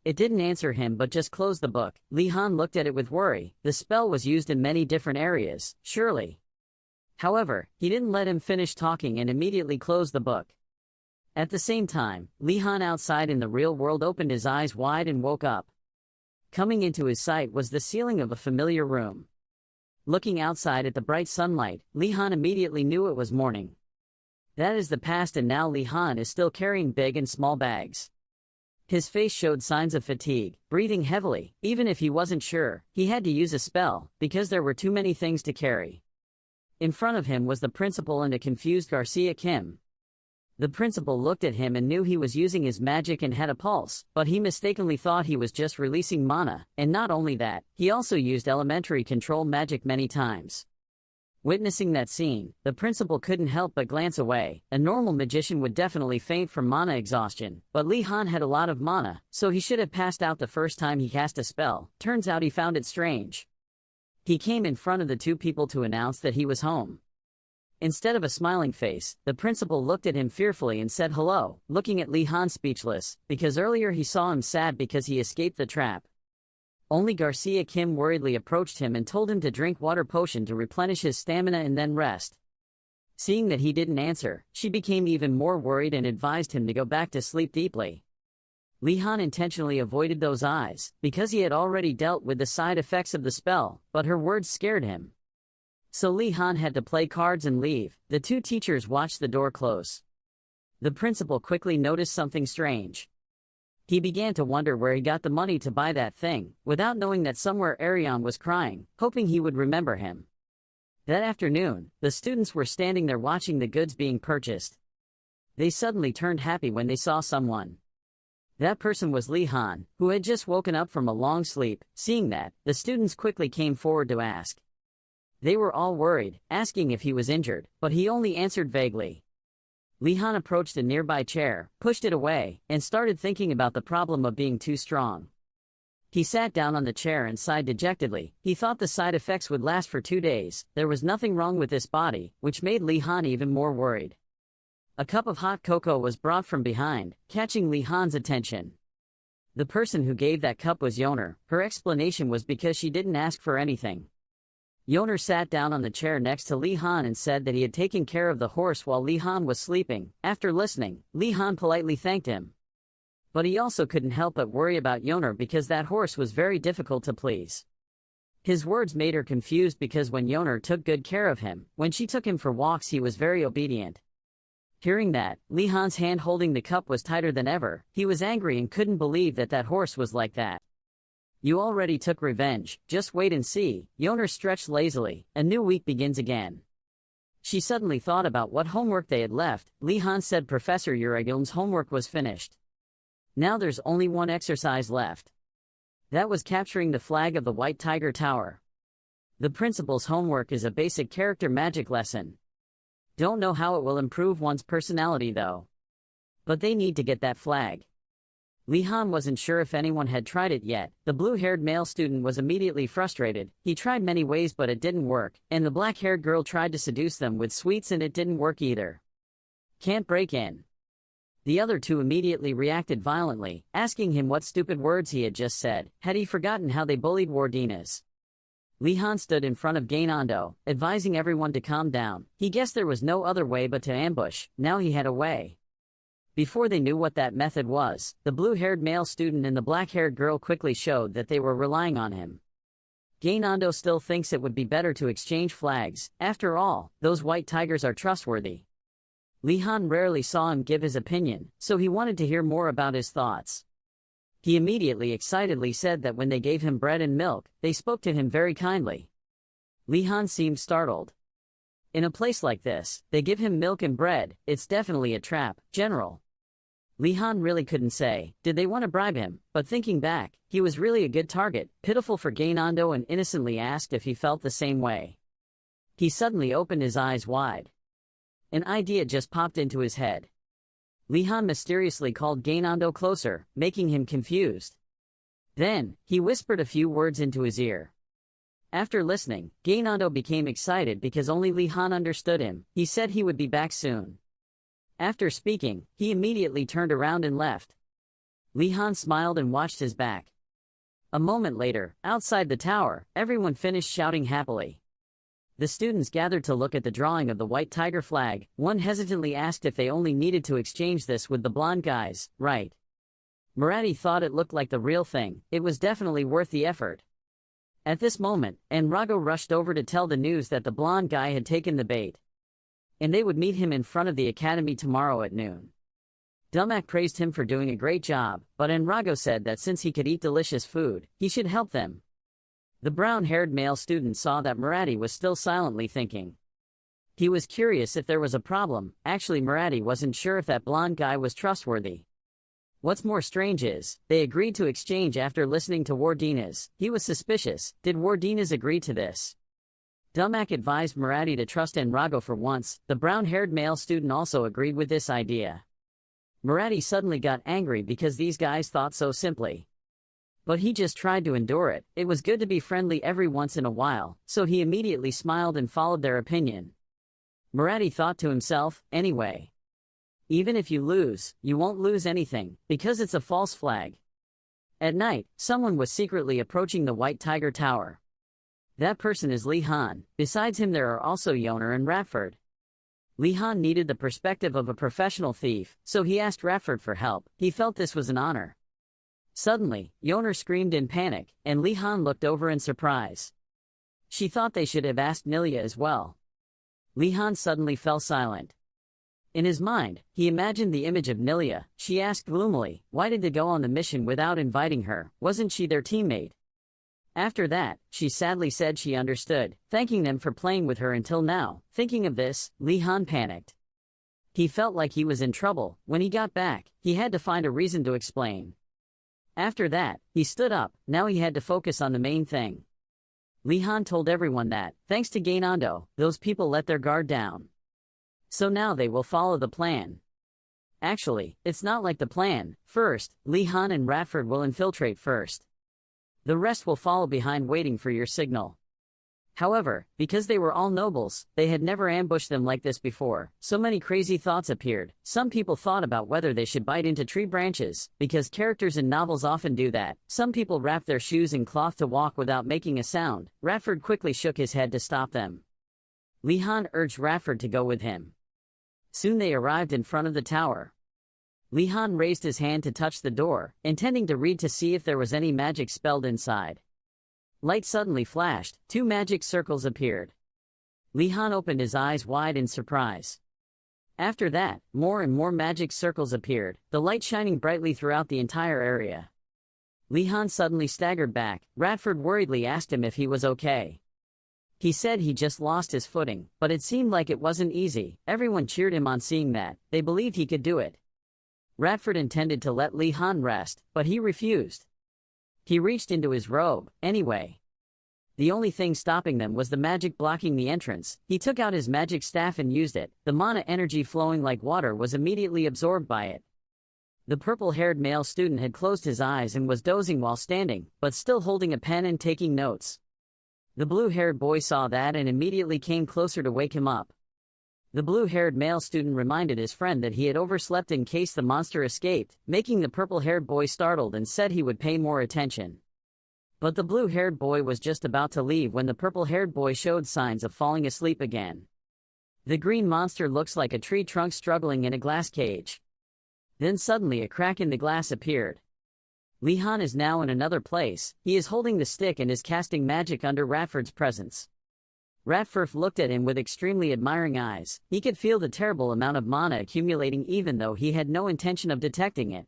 It didn't answer him but just closed the book. Li Han looked at it with worry. The spell was used in many different areas, surely. However, he didn't let him finish talking and immediately closed the book. At the same time, Li Han outside in the real world opened his eyes wide and woke up. Coming into his sight was the ceiling of a familiar room. Looking outside at the bright sunlight, Li Han immediately knew it was morning. That is the past and now Li Han is still carrying big and small bags. His face showed signs of fatigue, breathing heavily. Even if he wasn't sure, he had to use a spell, because there were too many things to carry. In front of him was the principal and a confused Garcia Kim. The principal looked at him and knew he was using his magic and had a pulse, but he mistakenly thought he was just releasing mana, and not only that, he also used elementary control magic many times. Witnessing that scene, the principal couldn't help but glance away. A normal magician would definitely faint from mana exhaustion, but Li Han had a lot of mana, so he should have passed out the first time he cast a spell. Turns out he found it strange. He came in front of the two people to announce that he was home. Instead of a smiling face, the principal looked at him fearfully and said hello, looking at Li Han speechless, because earlier he saw him sad because he escaped the trap. Only Garcia Kim worriedly approached him and told him to drink water potion to replenish his stamina and then rest. Seeing that he didn't answer, she became even more worried and advised him to go back to sleep deeply. Li Han intentionally avoided those eyes, because he had already dealt with the side effects of the spell, but her words scared him. So Li Han had to play cards and leave. The two teachers watched the door close. The principal quickly noticed something strange. He began to wonder where he got the money to buy that thing, without knowing that somewhere Arion was crying, hoping he would remember him. That afternoon, the students were standing there watching the goods being purchased. They suddenly turned happy when they saw someone. That person was Li Han, who had just woken up from a long sleep. Seeing that, the students quickly came forward to ask. They were all worried, asking if he was injured, but he only answered vaguely. Li Han approached a nearby chair, pushed it away, and started thinking about the problem of being too strong. He sat down on the chair and sighed dejectedly. He thought the side effects would last for 2 days. There was nothing wrong with this body, which made Li Han even more worried. A cup of hot cocoa was brought from behind, catching Li Han's attention. The person who gave that cup was Yoner. Her explanation was because she didn't ask for anything. Yoner sat down on the chair next to Li Han and said that he had taken care of the horse while Li Han was sleeping. After listening, Li Han politely thanked him. But he also couldn't help but worry about Yoner because that horse was very difficult to please. His words made her confused because when Yoner took good care of him, when she took him for walks he was very obedient. Hearing that, Li Han's hand holding the cup was tighter than ever. He was angry and couldn't believe that that horse was like that. You already took revenge, just wait and see. Yoner stretched lazily. A new week begins again. She suddenly thought about what homework they had left. Li Han said Professor Uragel's homework was finished. Now there's only one exercise left. That was capturing the flag of the White Tiger Tower. The principal's homework is a basic character magic lesson. Don't know how it will improve one's personality though. But they need to get that flag. Li Han wasn't sure if anyone had tried it yet. The blue-haired male student was immediately frustrated. He tried many ways but it didn't work, and the black-haired girl tried to seduce them with sweets and it didn't work either. Can't break in. The other two immediately reacted violently, asking him what stupid words he had just said. Had he forgotten how they bullied Wardinas? Li Han stood in front of Gainando, advising everyone to calm down. He guessed there was no other way but to ambush. Now he had a way. Before they knew what that method was, the blue-haired male student and the black-haired girl quickly showed that they were relying on him. Gainando still thinks it would be better to exchange flags. After all, those white tigers are trustworthy. Li Han rarely saw him give his opinion, so he wanted to hear more about his thoughts. He immediately excitedly said that when they gave him bread and milk, they spoke to him very kindly. Li Han seemed startled. In a place like this, they give him milk and bread. It's definitely a trap, General. Li Han really couldn't say, did they want to bribe him, but thinking back, he was really a good target. Pitiful for Gainando and innocently asked if he felt the same way. He suddenly opened his eyes wide. An idea just popped into his head. Li Han mysteriously called Gainando closer, making him confused. Then, he whispered a few words into his ear. After listening, Gainando became excited because only Li Han understood him. He said he would be back soon. After speaking, he immediately turned around and left. Li Han smiled and watched his back. A moment later, outside the tower, everyone finished shouting happily. The students gathered to look at the drawing of the white tiger flag. One hesitantly asked if they only needed to exchange this with the blonde guys, right? Marathi thought it looked like the real thing. It was definitely worth the effort. At this moment, Enrogo rushed over to tell the news that the blonde guy had taken the bait. And they would meet him in front of the academy tomorrow at noon. Dumak praised him for doing a great job, but Enrogo said that since he could eat delicious food, he should help them. The brown-haired male student saw that Marathi was still silently thinking. He was curious if there was a problem. Actually, Marathi wasn't sure if that blonde guy was trustworthy. What's more strange is, they agreed to exchange after listening to Wardinas. He was suspicious. Did Wardinas agree to this? Dumak advised Marathi to trust Enrogo for once. The brown-haired male student also agreed with this idea. Marathi suddenly got angry because these guys thought so simply. But he just tried to endure it. It was good to be friendly every once in a while, so he immediately smiled and followed their opinion. Marathi thought to himself, anyway. Even if you lose, you won't lose anything, because it's a false flag. At night, someone was secretly approaching the White Tiger Tower. That person is Li Han. Besides him there are also Yoner and Ratford. Li Han needed the perspective of a professional thief, so he asked Ratford for help. He felt this was an honor. Suddenly, Yoner screamed in panic, and Li Han looked over in surprise. She thought they should have asked Nilia as well. Li Han suddenly fell silent. In his mind, he imagined the image of Nilia. She asked gloomily, why did they go on the mission without inviting her? Wasn't she their teammate? After that, she sadly said she understood, thanking them for playing with her until now. Thinking of this, Li Han panicked. He felt like he was in trouble. When he got back, he had to find a reason to explain. After that, he stood up. Now he had to focus on the main thing. Li Han told everyone that, thanks to Gainando, those people let their guard down. So now they will follow the plan. Actually, it's not like the plan. First, Li Han and Radford will infiltrate first. The rest will follow behind waiting for your signal. However, because they were all nobles, they had never ambushed them like this before. So many crazy thoughts appeared. Some people thought about whether they should bite into tree branches, because characters in novels often do that. Some people wrap their shoes in cloth to walk without making a sound. Radford quickly shook his head to stop them. Li Han urged Radford to go with him. Soon they arrived in front of the tower. Li Han raised his hand to touch the door, intending to read to see if there was any magic spelled inside. Light suddenly flashed, 2 magic circles appeared. Li Han opened his eyes wide in surprise. After that, more and more magic circles appeared, the light shining brightly throughout the entire area. Li Han suddenly staggered back. Radford worriedly asked him if he was okay. He said he just lost his footing, but it seemed like it wasn't easy. Everyone cheered him on seeing that. They believed he could do it. Radford intended to let Li Han rest, but he refused. He reached into his robe, anyway. The only thing stopping them was the magic blocking the entrance. He took out his magic staff and used it. The mana energy flowing like water was immediately absorbed by it. The purple-haired male student had closed his eyes and was dozing while standing, but still holding a pen and taking notes. The blue-haired boy saw that and immediately came closer to wake him up. The blue-haired male student reminded his friend that he had overslept in case the monster escaped, making the purple-haired boy startled and said he would pay more attention. But the blue-haired boy was just about to leave when the purple-haired boy showed signs of falling asleep again. The green monster looks like a tree trunk struggling in a glass cage. Then suddenly a crack in the glass appeared. Li Han is now in another place. He is holding the stick and is casting magic under Radford's presence. Radford looked at him with extremely admiring eyes. He could feel the terrible amount of mana accumulating even though he had no intention of detecting it.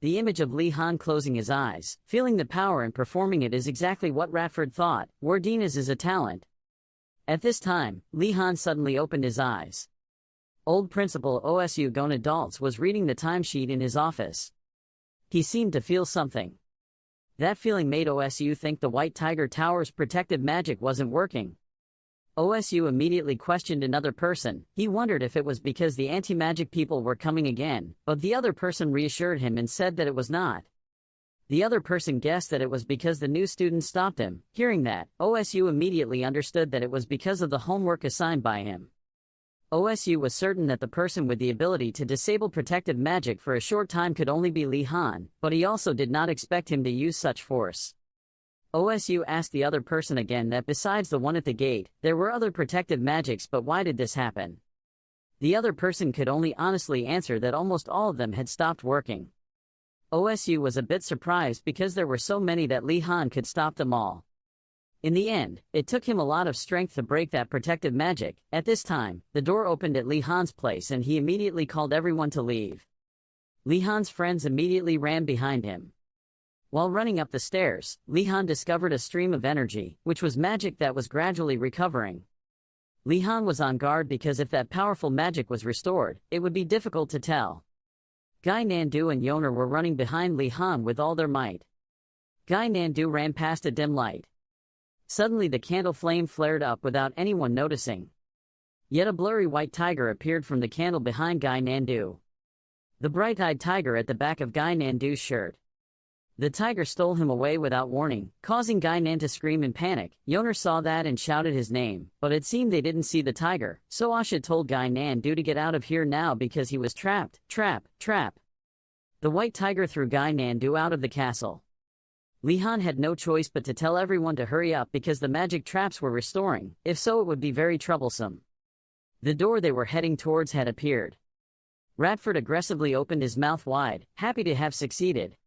The image of Li Han closing his eyes, feeling the power and performing it is exactly what Radford thought. Wardina's is a talent. At this time, Li Han suddenly opened his eyes. Old Principal Osu Gonadaltz was reading the timesheet in his office. He seemed to feel something. That feeling made Osu think the White Tiger Tower's protective magic wasn't working. Osu immediately questioned another person. He wondered if it was because the anti-magic people were coming again, but the other person reassured him and said that it was not. The other person guessed that it was because the new student stopped him. Hearing that, Osu immediately understood that it was because of the homework assigned by him. Osu was certain that the person with the ability to disable protective magic for a short time could only be Li Han, but he also did not expect him to use such force. Osu asked the other person again that besides the one at the gate, there were other protective magics, but why did this happen? The other person could only honestly answer that almost all of them had stopped working. Osu was a bit surprised because there were so many that Li Han could stop them all. In the end, it took him a lot of strength to break that protective magic. At this time, the door opened at Li Han's place and he immediately called everyone to leave. Li Han's friends immediately ran behind him. While running up the stairs, Li Han discovered a stream of energy, which was magic that was gradually recovering. Li Han was on guard because if that powerful magic was restored, it would be difficult to tell. Gai Nandu and Yoner were running behind Li Han with all their might. Gai Nandu ran past a dim light. Suddenly the candle flame flared up without anyone noticing. Yet a blurry white tiger appeared from the candle behind Gai Nandu. The bright-eyed tiger at the back of Gai Nandu's shirt. The tiger stole him away without warning, causing Gai Nan to scream in panic. Yoner saw that and shouted his name, but it seemed they didn't see the tiger, so Asha told Gai Nandu to get out of here now because he was trapped. Trap. The white tiger threw Gai Nandu out of the castle. Li Han had no choice but to tell everyone to hurry up because the magic traps were restoring, if so it would be very troublesome. The door they were heading towards had appeared. Radford aggressively opened his mouth wide, happy to have succeeded.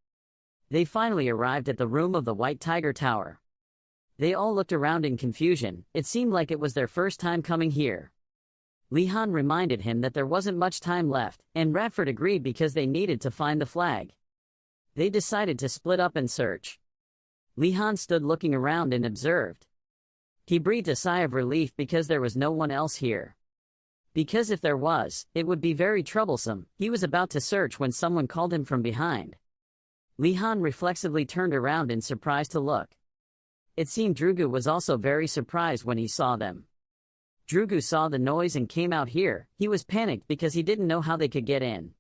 They finally arrived at the room of the White Tiger Tower. They all looked around in confusion. It seemed like it was their first time coming here. Li Han reminded him that there wasn't much time left, and Radford agreed because they needed to find the flag. They decided to split up and search. Li Han stood looking around and observed. He breathed a sigh of relief because there was no one else here. Because if there was, it would be very troublesome. He was about to search when someone called him from behind. Li Han reflexively turned around in surprise to look. It seemed Drugu was also very surprised when he saw them. Drugu saw the noise and came out here. He was panicked because he didn't know how they could get in.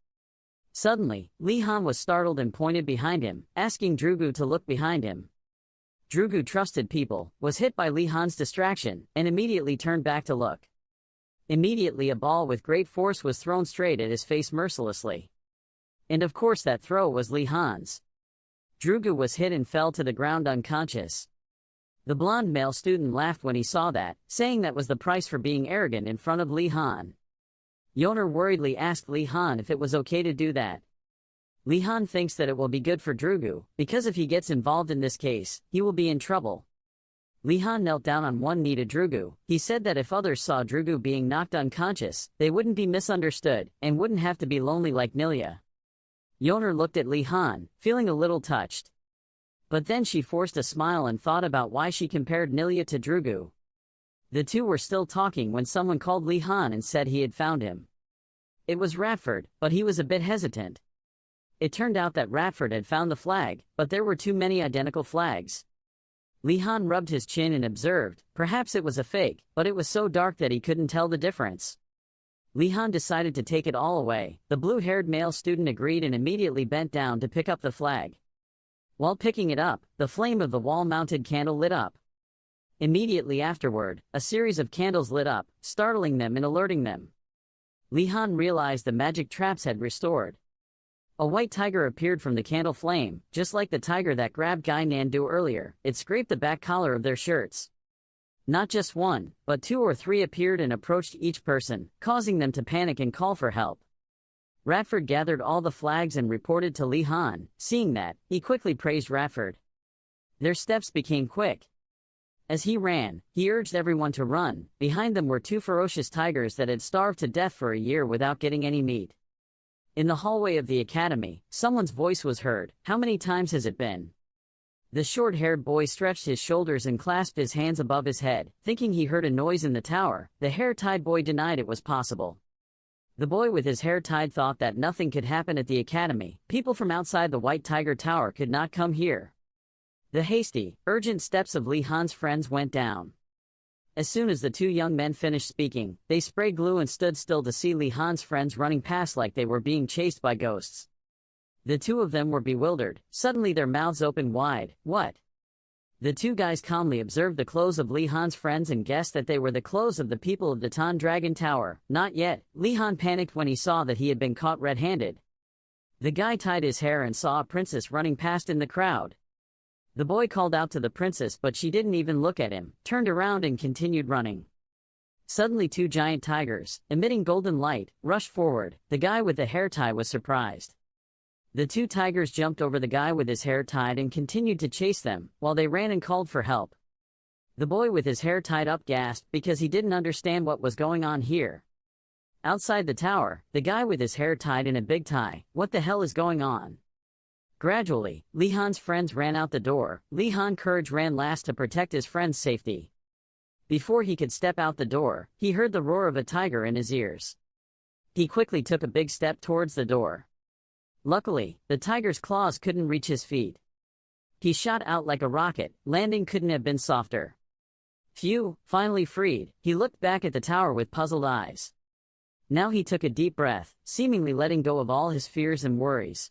Suddenly, Li Han was startled and pointed behind him, asking Drugu to look behind him. Drugu trusted people, was hit by Li Han's distraction, and immediately turned back to look. Immediately a ball with great force was thrown straight at his face mercilessly. And of course that throw was Li Han's. Drugu was hit and fell to the ground unconscious. The blonde male student laughed when he saw that, saying that was the price for being arrogant in front of Li Han. Yoner worriedly asked Li Han if it was okay to do that. Li Han thinks that it will be good for Drugu, because if he gets involved in this case, he will be in trouble. Li Han knelt down on one knee to Drugu. He said that if others saw Drugu being knocked unconscious, they wouldn't be misunderstood, and wouldn't have to be lonely like Nilya. Yoner looked at Li Han, feeling a little touched. But then she forced a smile and thought about why she compared Nilya to Drugu. The two were still talking when someone called Li Han and said he had found him. It was Radford, but he was a bit hesitant. It turned out that Radford had found the flag, but there were too many identical flags. Li Han rubbed his chin and observed, perhaps it was a fake, but it was so dark that he couldn't tell the difference. Li Han decided to take it all away. The blue-haired male student agreed and immediately bent down to pick up the flag. While picking it up, the flame of the wall-mounted candle lit up. Immediately afterward, a series of candles lit up, startling them and alerting them. Li Han realized the magic traps had restored. A white tiger appeared from the candle flame, just like the tiger that grabbed Guy Nandu earlier. It scraped the back collar of their shirts. Not just one, but 2 or 3 appeared and approached each person, causing them to panic and call for help. Radford gathered all the flags and reported to Li Han. Seeing that, he quickly praised Radford. Their steps became quick. As he ran, he urged everyone to run. Behind them were 2 ferocious tigers that had starved to death for a year without getting any meat. In the hallway of the academy, someone's voice was heard. How many times has it been? The short-haired boy stretched his shoulders and clasped his hands above his head, thinking he heard a noise in the tower. The hair-tied boy denied it was possible. The boy with his hair tied thought that nothing could happen at the academy. People from outside the White Tiger Tower could not come here. The hasty, urgent steps of Li Han's friends went down. As soon as the 2 young men finished speaking, they sprayed glue and stood still to see Li Han's friends running past like they were being chased by ghosts. The 2 of them were bewildered. Suddenly their mouths opened wide. What? The 2 guys calmly observed the clothes of Li Han's friends and guessed that they were the clothes of the people of the Tan Dragon Tower. Not yet. Li Han panicked when he saw that he had been caught red-handed. The guy tied his hair and saw a princess running past in the crowd. The boy called out to the princess, but she didn't even look at him, turned around and continued running. Suddenly 2 giant tigers, emitting golden light, rushed forward. The guy with the hair tie was surprised. The 2 tigers jumped over the guy with his hair tied and continued to chase them, while they ran and called for help. The boy with his hair tied up gasped because he didn't understand what was going on here. Outside the tower, the guy with his hair tied in a big tie. What the hell is going on? Gradually, Li Han's friends ran out the door. Li Han Courage ran last to protect his friend's safety. Before he could step out the door, he heard the roar of a tiger in his ears. He quickly took a big step towards the door. Luckily, the tiger's claws couldn't reach his feet. He shot out like a rocket. Landing couldn't have been softer. Phew, finally freed. He looked back at the tower with puzzled eyes. Now he took a deep breath, seemingly letting go of all his fears and worries.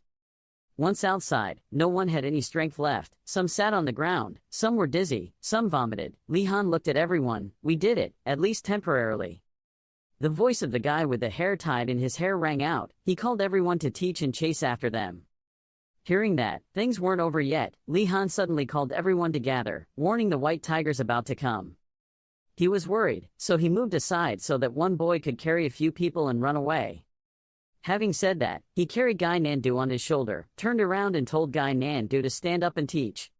Once outside, no one had any strength left. Some sat on the ground, some were dizzy, some vomited. Li Han looked at everyone. We did it, at least temporarily. The voice of the guy with the hair tied in his hair rang out. He called everyone to teach and chase after them. Hearing that, things weren't over yet. Li Han suddenly called everyone to gather, warning the white tigers about to come. He was worried, so he moved aside so that one boy could carry a few people and run away. Having said that, he carried Guy Nandu on his shoulder, turned around and told Guy Nandu to stand up and teach.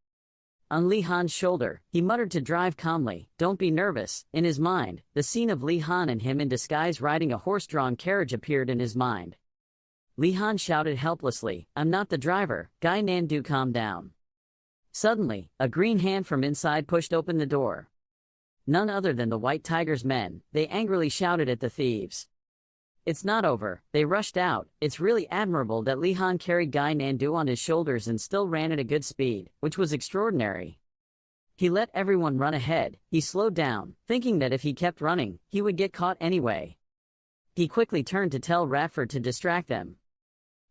On Li Han's shoulder, he muttered to drive calmly, "Don't be nervous." In his mind, the scene of Li Han and him in disguise riding a horse-drawn carriage appeared in his mind. Li Han shouted helplessly, "I'm not the driver." Guy Nandu calmed down. Suddenly, a green hand from inside pushed open the door. None other than the White Tiger's men. They angrily shouted at the thieves. It's not over, they rushed out. It's really admirable that Li Han carried Guy Nandu on his shoulders and still ran at a good speed, which was extraordinary. He let everyone run ahead. He slowed down, thinking that if he kept running, he would get caught anyway. He quickly turned to tell Radford to distract them.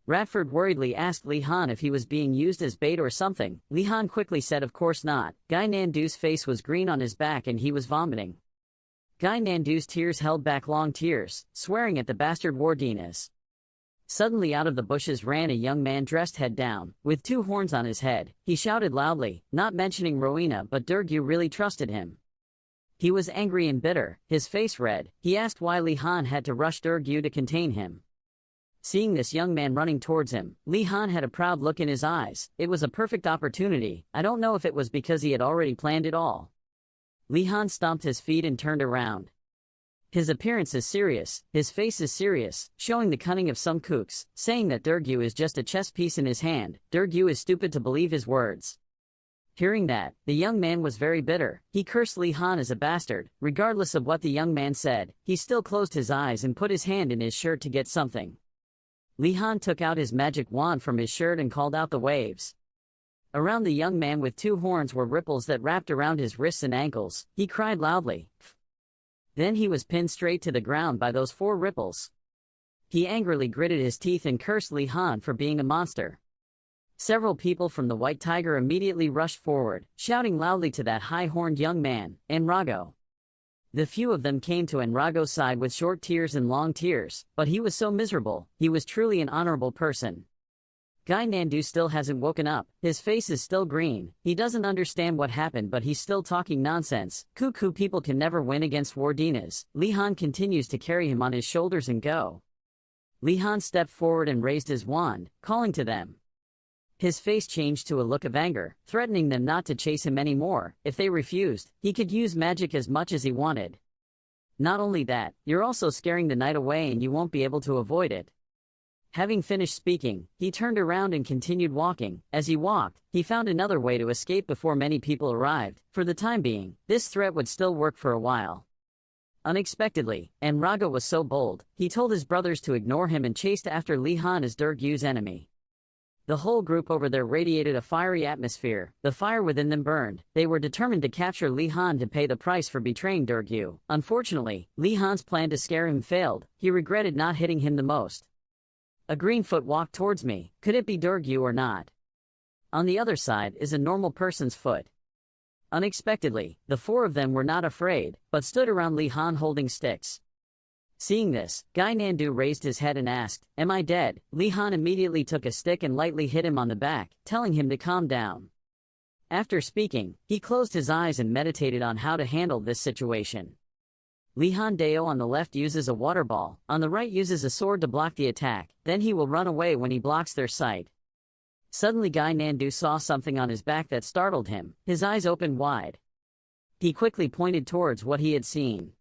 Radford worriedly asked Li Han if he was being used as bait or something. Li Han quickly said of course not. Guy Nandu's face was green on his back and he was vomiting. Guy Nandu's tears held back long tears, swearing at the bastard Wardinas. Suddenly out of the bushes ran a young man dressed head down, with 2 horns on his head. He shouted loudly, not mentioning Rowena, but Durgu really trusted him. He was angry and bitter, his face red. He asked why Li Han had to rush Durgu to contain him. Seeing this young man running towards him, Li Han had a proud look in his eyes. It was a perfect opportunity. I don't know if it was because he had already planned it all. Li Han stomped his feet and turned around. His appearance is serious, his face is serious, showing the cunning of some kooks, saying that Durgu is just a chess piece in his hand. Durgu is stupid to believe his words. Hearing that, the young man was very bitter. He cursed Li Han as a bastard. Regardless of what the young man said, he still closed his eyes and put his hand in his shirt to get something. Li Han took out his magic wand from his shirt and called out the waves. Around the young man with 2 horns were ripples that wrapped around his wrists and ankles. He cried loudly. Then he was pinned straight to the ground by those 4 ripples. He angrily gritted his teeth and cursed Li Han for being a monster. Several people from the White Tiger immediately rushed forward, shouting loudly to that high-horned young man, Enrogo. The few of them came to Enrogo's side with short tears and long tears, but he was so miserable. He was truly an honorable person. Guy Nandu still hasn't woken up. His face is still green. He doesn't understand what happened, but he's still talking nonsense. Cuckoo people can never win against Wardinas. Li Han continues to carry him on his shoulders and go. Li Han stepped forward and raised his wand, calling to them. His face changed to a look of anger, threatening them not to chase him anymore. If they refused, he could use magic as much as he wanted. Not only that, you're also scaring the night away and you won't be able to avoid it. Having finished speaking, he turned around and continued walking. As he walked, he found another way to escape before many people arrived. For the time being, this threat would still work for a while. Unexpectedly, Enrogo was so bold, he told his brothers to ignore him and chased after Li Han as Durgu's enemy. The whole group over there radiated a fiery atmosphere. The fire within them burned. They were determined to capture Li Han to pay the price for betraying Durgu. Unfortunately, Li Han's plan to scare him failed. He regretted not hitting him the most. A greenfoot walked towards me. Could it be Durgu or not? On the other side is a normal person's foot. Unexpectedly, the 4 of them were not afraid, but stood around Li Han holding sticks. Seeing this, Guy Nandu raised his head and asked, "Am I dead?" Li Han immediately took a stick and lightly hit him on the back, telling him to calm down. After speaking, he closed his eyes and meditated on how to handle this situation. Li Han Deo on the left uses a water ball, on the right uses a sword to block the attack, then he will run away when he blocks their sight. Suddenly Guy Nandu saw something on his back that startled him. His eyes opened wide. He quickly pointed towards what he had seen.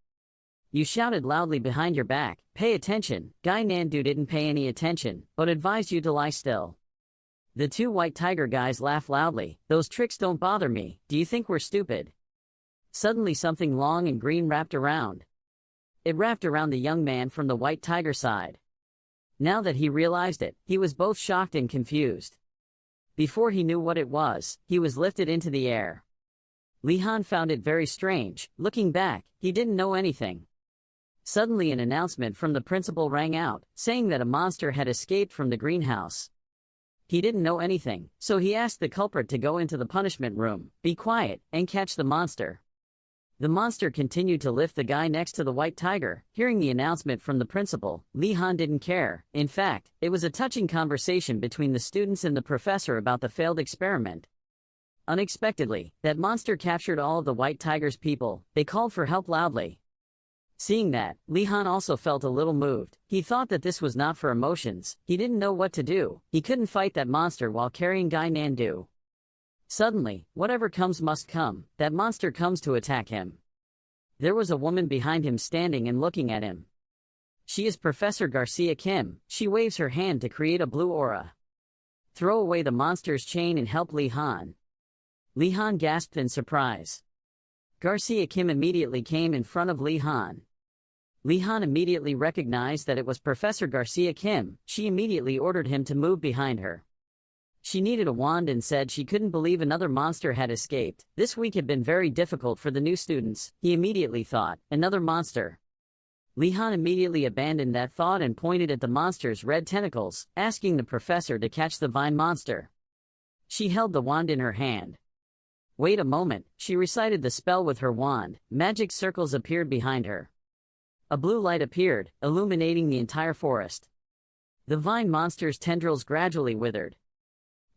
"You shouted loudly behind your back, 'Pay attention!'" Guy Nandu didn't pay any attention, but advised you to lie still. The 2 White Tiger guys laughed loudly. "Those tricks don't bother me. Do you think we're stupid?" Suddenly something long and green wrapped around. It wrapped around the young man from the White Tiger side. Now that he realized it, he was both shocked and confused. Before he knew what it was, he was lifted into the air. Li Han found it very strange. Looking back, he didn't know anything. Suddenly an announcement from the principal rang out, saying that a monster had escaped from the greenhouse. He didn't know anything, so he asked the culprit to go into the punishment room, be quiet, and catch the monster. The monster continued to lift the guy next to the White Tiger. Hearing the announcement from the principal, Li Han didn't care. In fact, it was a touching conversation between the students and the professor about the failed experiment. Unexpectedly, that monster captured all of the White Tiger's people. They called for help loudly. Seeing that, Li Han also felt a little moved. He thought that this was not for emotions. He didn't know what to do. He couldn't fight that monster while carrying Guy Nandu. Suddenly, whatever comes must come. That monster comes to attack him. There was a woman behind him standing and looking at him. She is Professor Garcia Kim. She waves her hand to create a blue aura. Throw away the monster's chain and help Li Han. Li Han gasped in surprise. Garcia Kim immediately came in front of Li Han. Li Han immediately recognized that it was Professor Garcia Kim. She immediately ordered him to move behind her. She needed a wand and said she couldn't believe another monster had escaped. This week had been very difficult for the new students, he immediately thought. Another monster. Li Han immediately abandoned that thought and pointed at the monster's red tentacles, asking the professor to catch the vine monster. She held the wand in her hand. Wait a moment, she recited the spell with her wand. Magic circles appeared behind her. A blue light appeared, illuminating the entire forest. The vine monster's tendrils gradually withered.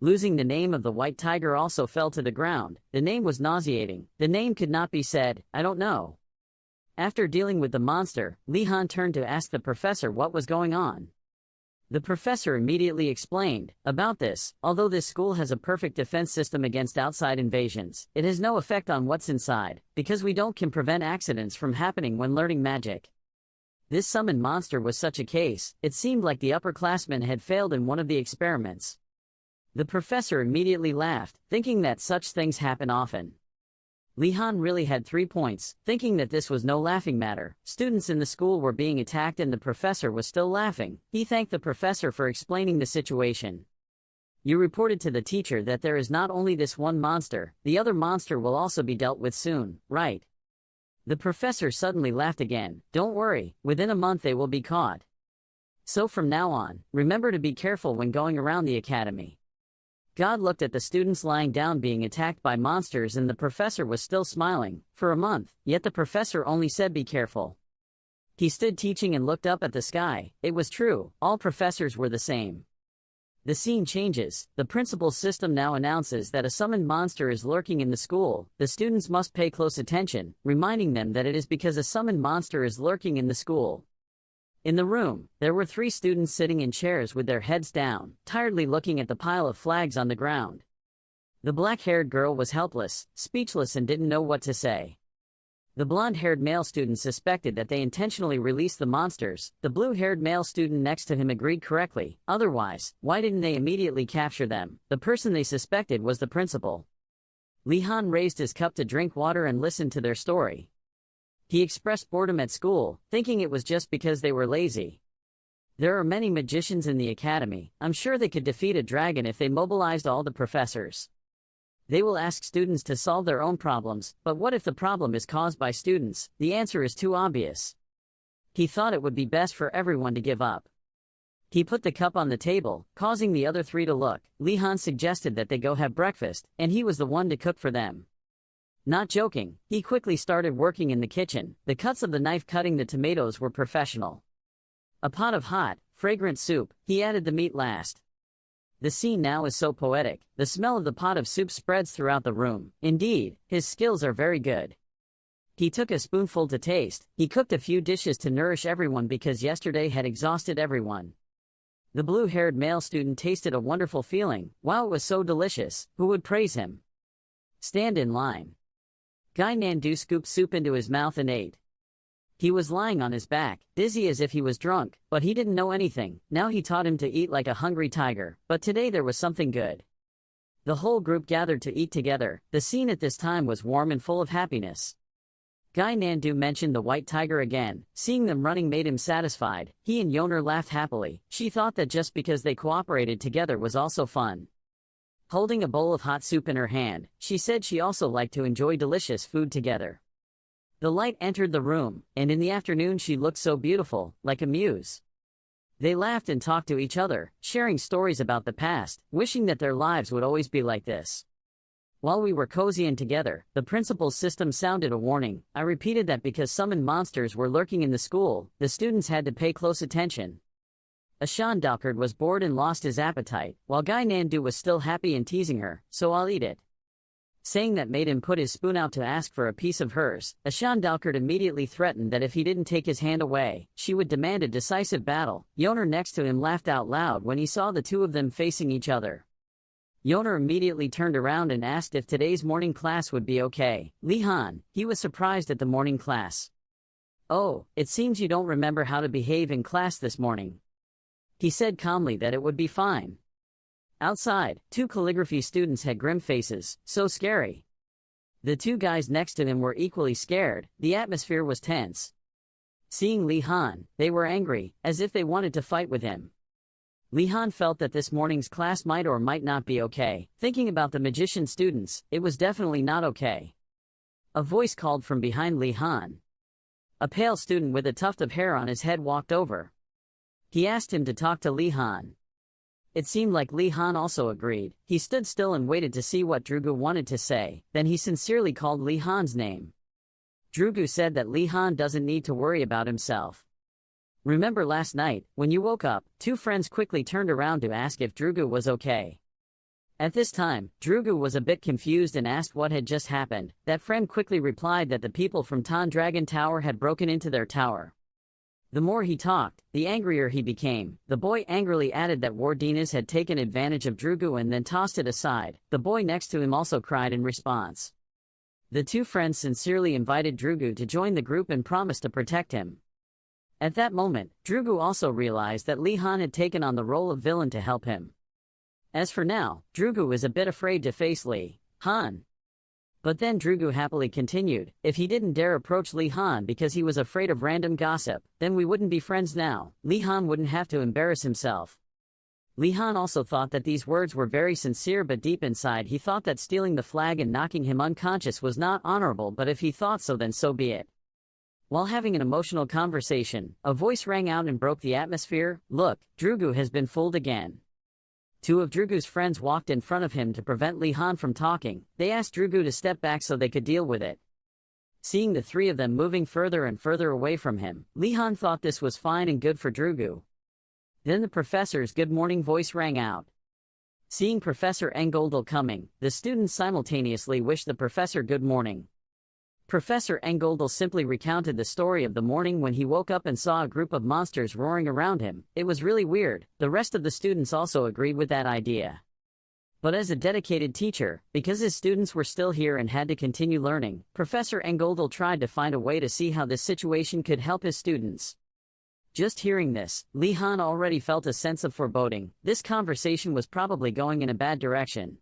Losing the name of the white tiger also fell to the ground. The name was nauseating. The name could not be said, I don't know. After dealing with the monster, Li Han turned to ask the professor what was going on. The professor immediately explained, about this, although this school has a perfect defense system against outside invasions, it has no effect on what's inside, because we can prevent accidents from happening when learning magic. This summoned monster was such a case. It seemed like the upperclassmen had failed in one of the experiments. The professor immediately laughed, thinking that such things happen often. Li Han really had 3 points, thinking that this was no laughing matter. Students in the school were being attacked and the professor was still laughing. He thanked the professor for explaining the situation. You reported to the teacher that there is not only this one monster, the other monster will also be dealt with soon, right? The professor suddenly laughed again. Don't worry, within a month they will be caught. So from now on, remember to be careful when going around the academy. God looked at the students lying down being attacked by monsters and the professor was still smiling. For a month, yet the professor only said be careful. He stood teaching and looked up at the sky. It was true, all professors were the same. The scene changes. The principal's system now announces that a summoned monster is lurking in the school. The students must pay close attention, reminding them that it is because a summoned monster is lurking in the school. In the room, there were 3 students sitting in chairs with their heads down, tiredly looking at the pile of flags on the ground. The black-haired girl was helpless, speechless and didn't know what to say. The blonde-haired male student suspected that they intentionally released the monsters. The blue-haired male student next to him agreed correctly. Otherwise, why didn't they immediately capture them? The person they suspected was the principal. Li Han raised his cup to drink water and listened to their story. He expressed boredom at school, thinking it was just because they were lazy. There are many magicians in the academy. I'm sure they could defeat a dragon if they mobilized all the professors. They will ask students to solve their own problems, but what if the problem is caused by students? The answer is too obvious. He thought it would be best for everyone to give up. He put the cup on the table, causing the other 3 to look. Li Han suggested that they go have breakfast, and he was the one to cook for them. Not joking, he quickly started working in the kitchen. The cuts of the knife cutting the tomatoes were professional. A pot of hot, fragrant soup, he added the meat last. The scene now is so poetic. The smell of the pot of soup spreads throughout the room. Indeed, his skills are very good. He took a spoonful to taste. He cooked a few dishes to nourish everyone because yesterday had exhausted everyone. The blue-haired male student tasted a wonderful feeling. Wow, it was so delicious. Who would praise him? Stand in line. Guy Nandu scooped soup into his mouth and ate. He was lying on his back, dizzy as if he was drunk, but he didn't know anything. Now he taught him to eat like a hungry tiger, but today there was something good. The whole group gathered to eat together. The scene at this time was warm and full of happiness. Guy Nandu mentioned the white tiger again. Seeing them running made him satisfied. He and Yoner laughed happily. She thought that just because they cooperated together was also fun. Holding a bowl of hot soup in her hand, she said she also liked to enjoy delicious food together. The light entered the room, and in the afternoon she looked so beautiful, like a muse. They laughed and talked to each other, sharing stories about the past, wishing that their lives would always be like this. While we were cozy and together, the principal's system sounded a warning. I repeated that because summoned monsters were lurking in the school, the students had to pay close attention. Ashan Dalkard was bored and lost his appetite, while Guy Nandu was still happy and teasing her, so I'll eat it. Saying that made him put his spoon out to ask for a piece of hers. Ashan Dalkard immediately threatened that if he didn't take his hand away, she would demand a decisive battle. Yoner next to him laughed out loud when he saw the 2 of them facing each other. Yoner immediately turned around and asked if today's morning class would be okay. Li Han, he was surprised at the morning class. Oh, it seems you don't remember how to behave in class this morning. He said calmly that it would be fine. Outside, 2 calligraphy students had grim faces, so scary. The 2 guys next to him were equally scared. The atmosphere was tense. Seeing Li Han, they were angry, as if they wanted to fight with him. Li Han felt that this morning's class might or might not be okay. Thinking about the magician students, it was definitely not okay. A voice called from behind Li Han. A pale student with a tuft of hair on his head walked over. He asked him to talk to Li Han. It seemed like Li Han also agreed. He stood still and waited to see what Drugu wanted to say, then he sincerely called Li Han's name. Drugu said that Li Han doesn't need to worry about himself. Remember last night, when you woke up, two friends quickly turned around to ask if Drugu was okay. At this time, Drugu was a bit confused and asked what had just happened. That friend quickly replied that the people from Tan Dragon Tower had broken into their tower. The more he talked, the angrier he became. The boy angrily added that Wardinas had taken advantage of Drugu and then tossed it aside. The boy next to him also cried in response. The two friends sincerely invited Drugu to join the group and promised to protect him. At that moment, Drugu also realized that Li Han had taken on the role of villain to help him. As for now, Drugu is a bit afraid to face Li Han. But then Drugu happily continued, if he didn't dare approach Li Han because he was afraid of random gossip, then we wouldn't be friends now. Li Han wouldn't have to embarrass himself. Li Han also thought that these words were very sincere, but deep inside he thought that stealing the flag and knocking him unconscious was not honorable, but if he thought so, then so be it. While having an emotional conversation, a voice rang out and broke the atmosphere. Look, Drugu has been fooled again. Two of Drugu's friends walked in front of him to prevent Li Han from talking. They asked Drugu to step back so they could deal with it. Seeing the three of them moving further and further away from him, Li Han thought this was fine and good for Drugu. Then the professor's good morning voice rang out. Seeing Professor Engoldal coming, the students simultaneously wished the professor good morning. Professor Engoldal simply recounted the story of the morning when he woke up and saw a group of monsters roaring around him. It was really weird. The rest of the students also agreed with that idea. But as a dedicated teacher, because his students were still here and had to continue learning, Professor Engoldal tried to find a way to see how this situation could help his students. Just hearing this, Li Han already felt a sense of foreboding. This conversation was probably going in a bad direction.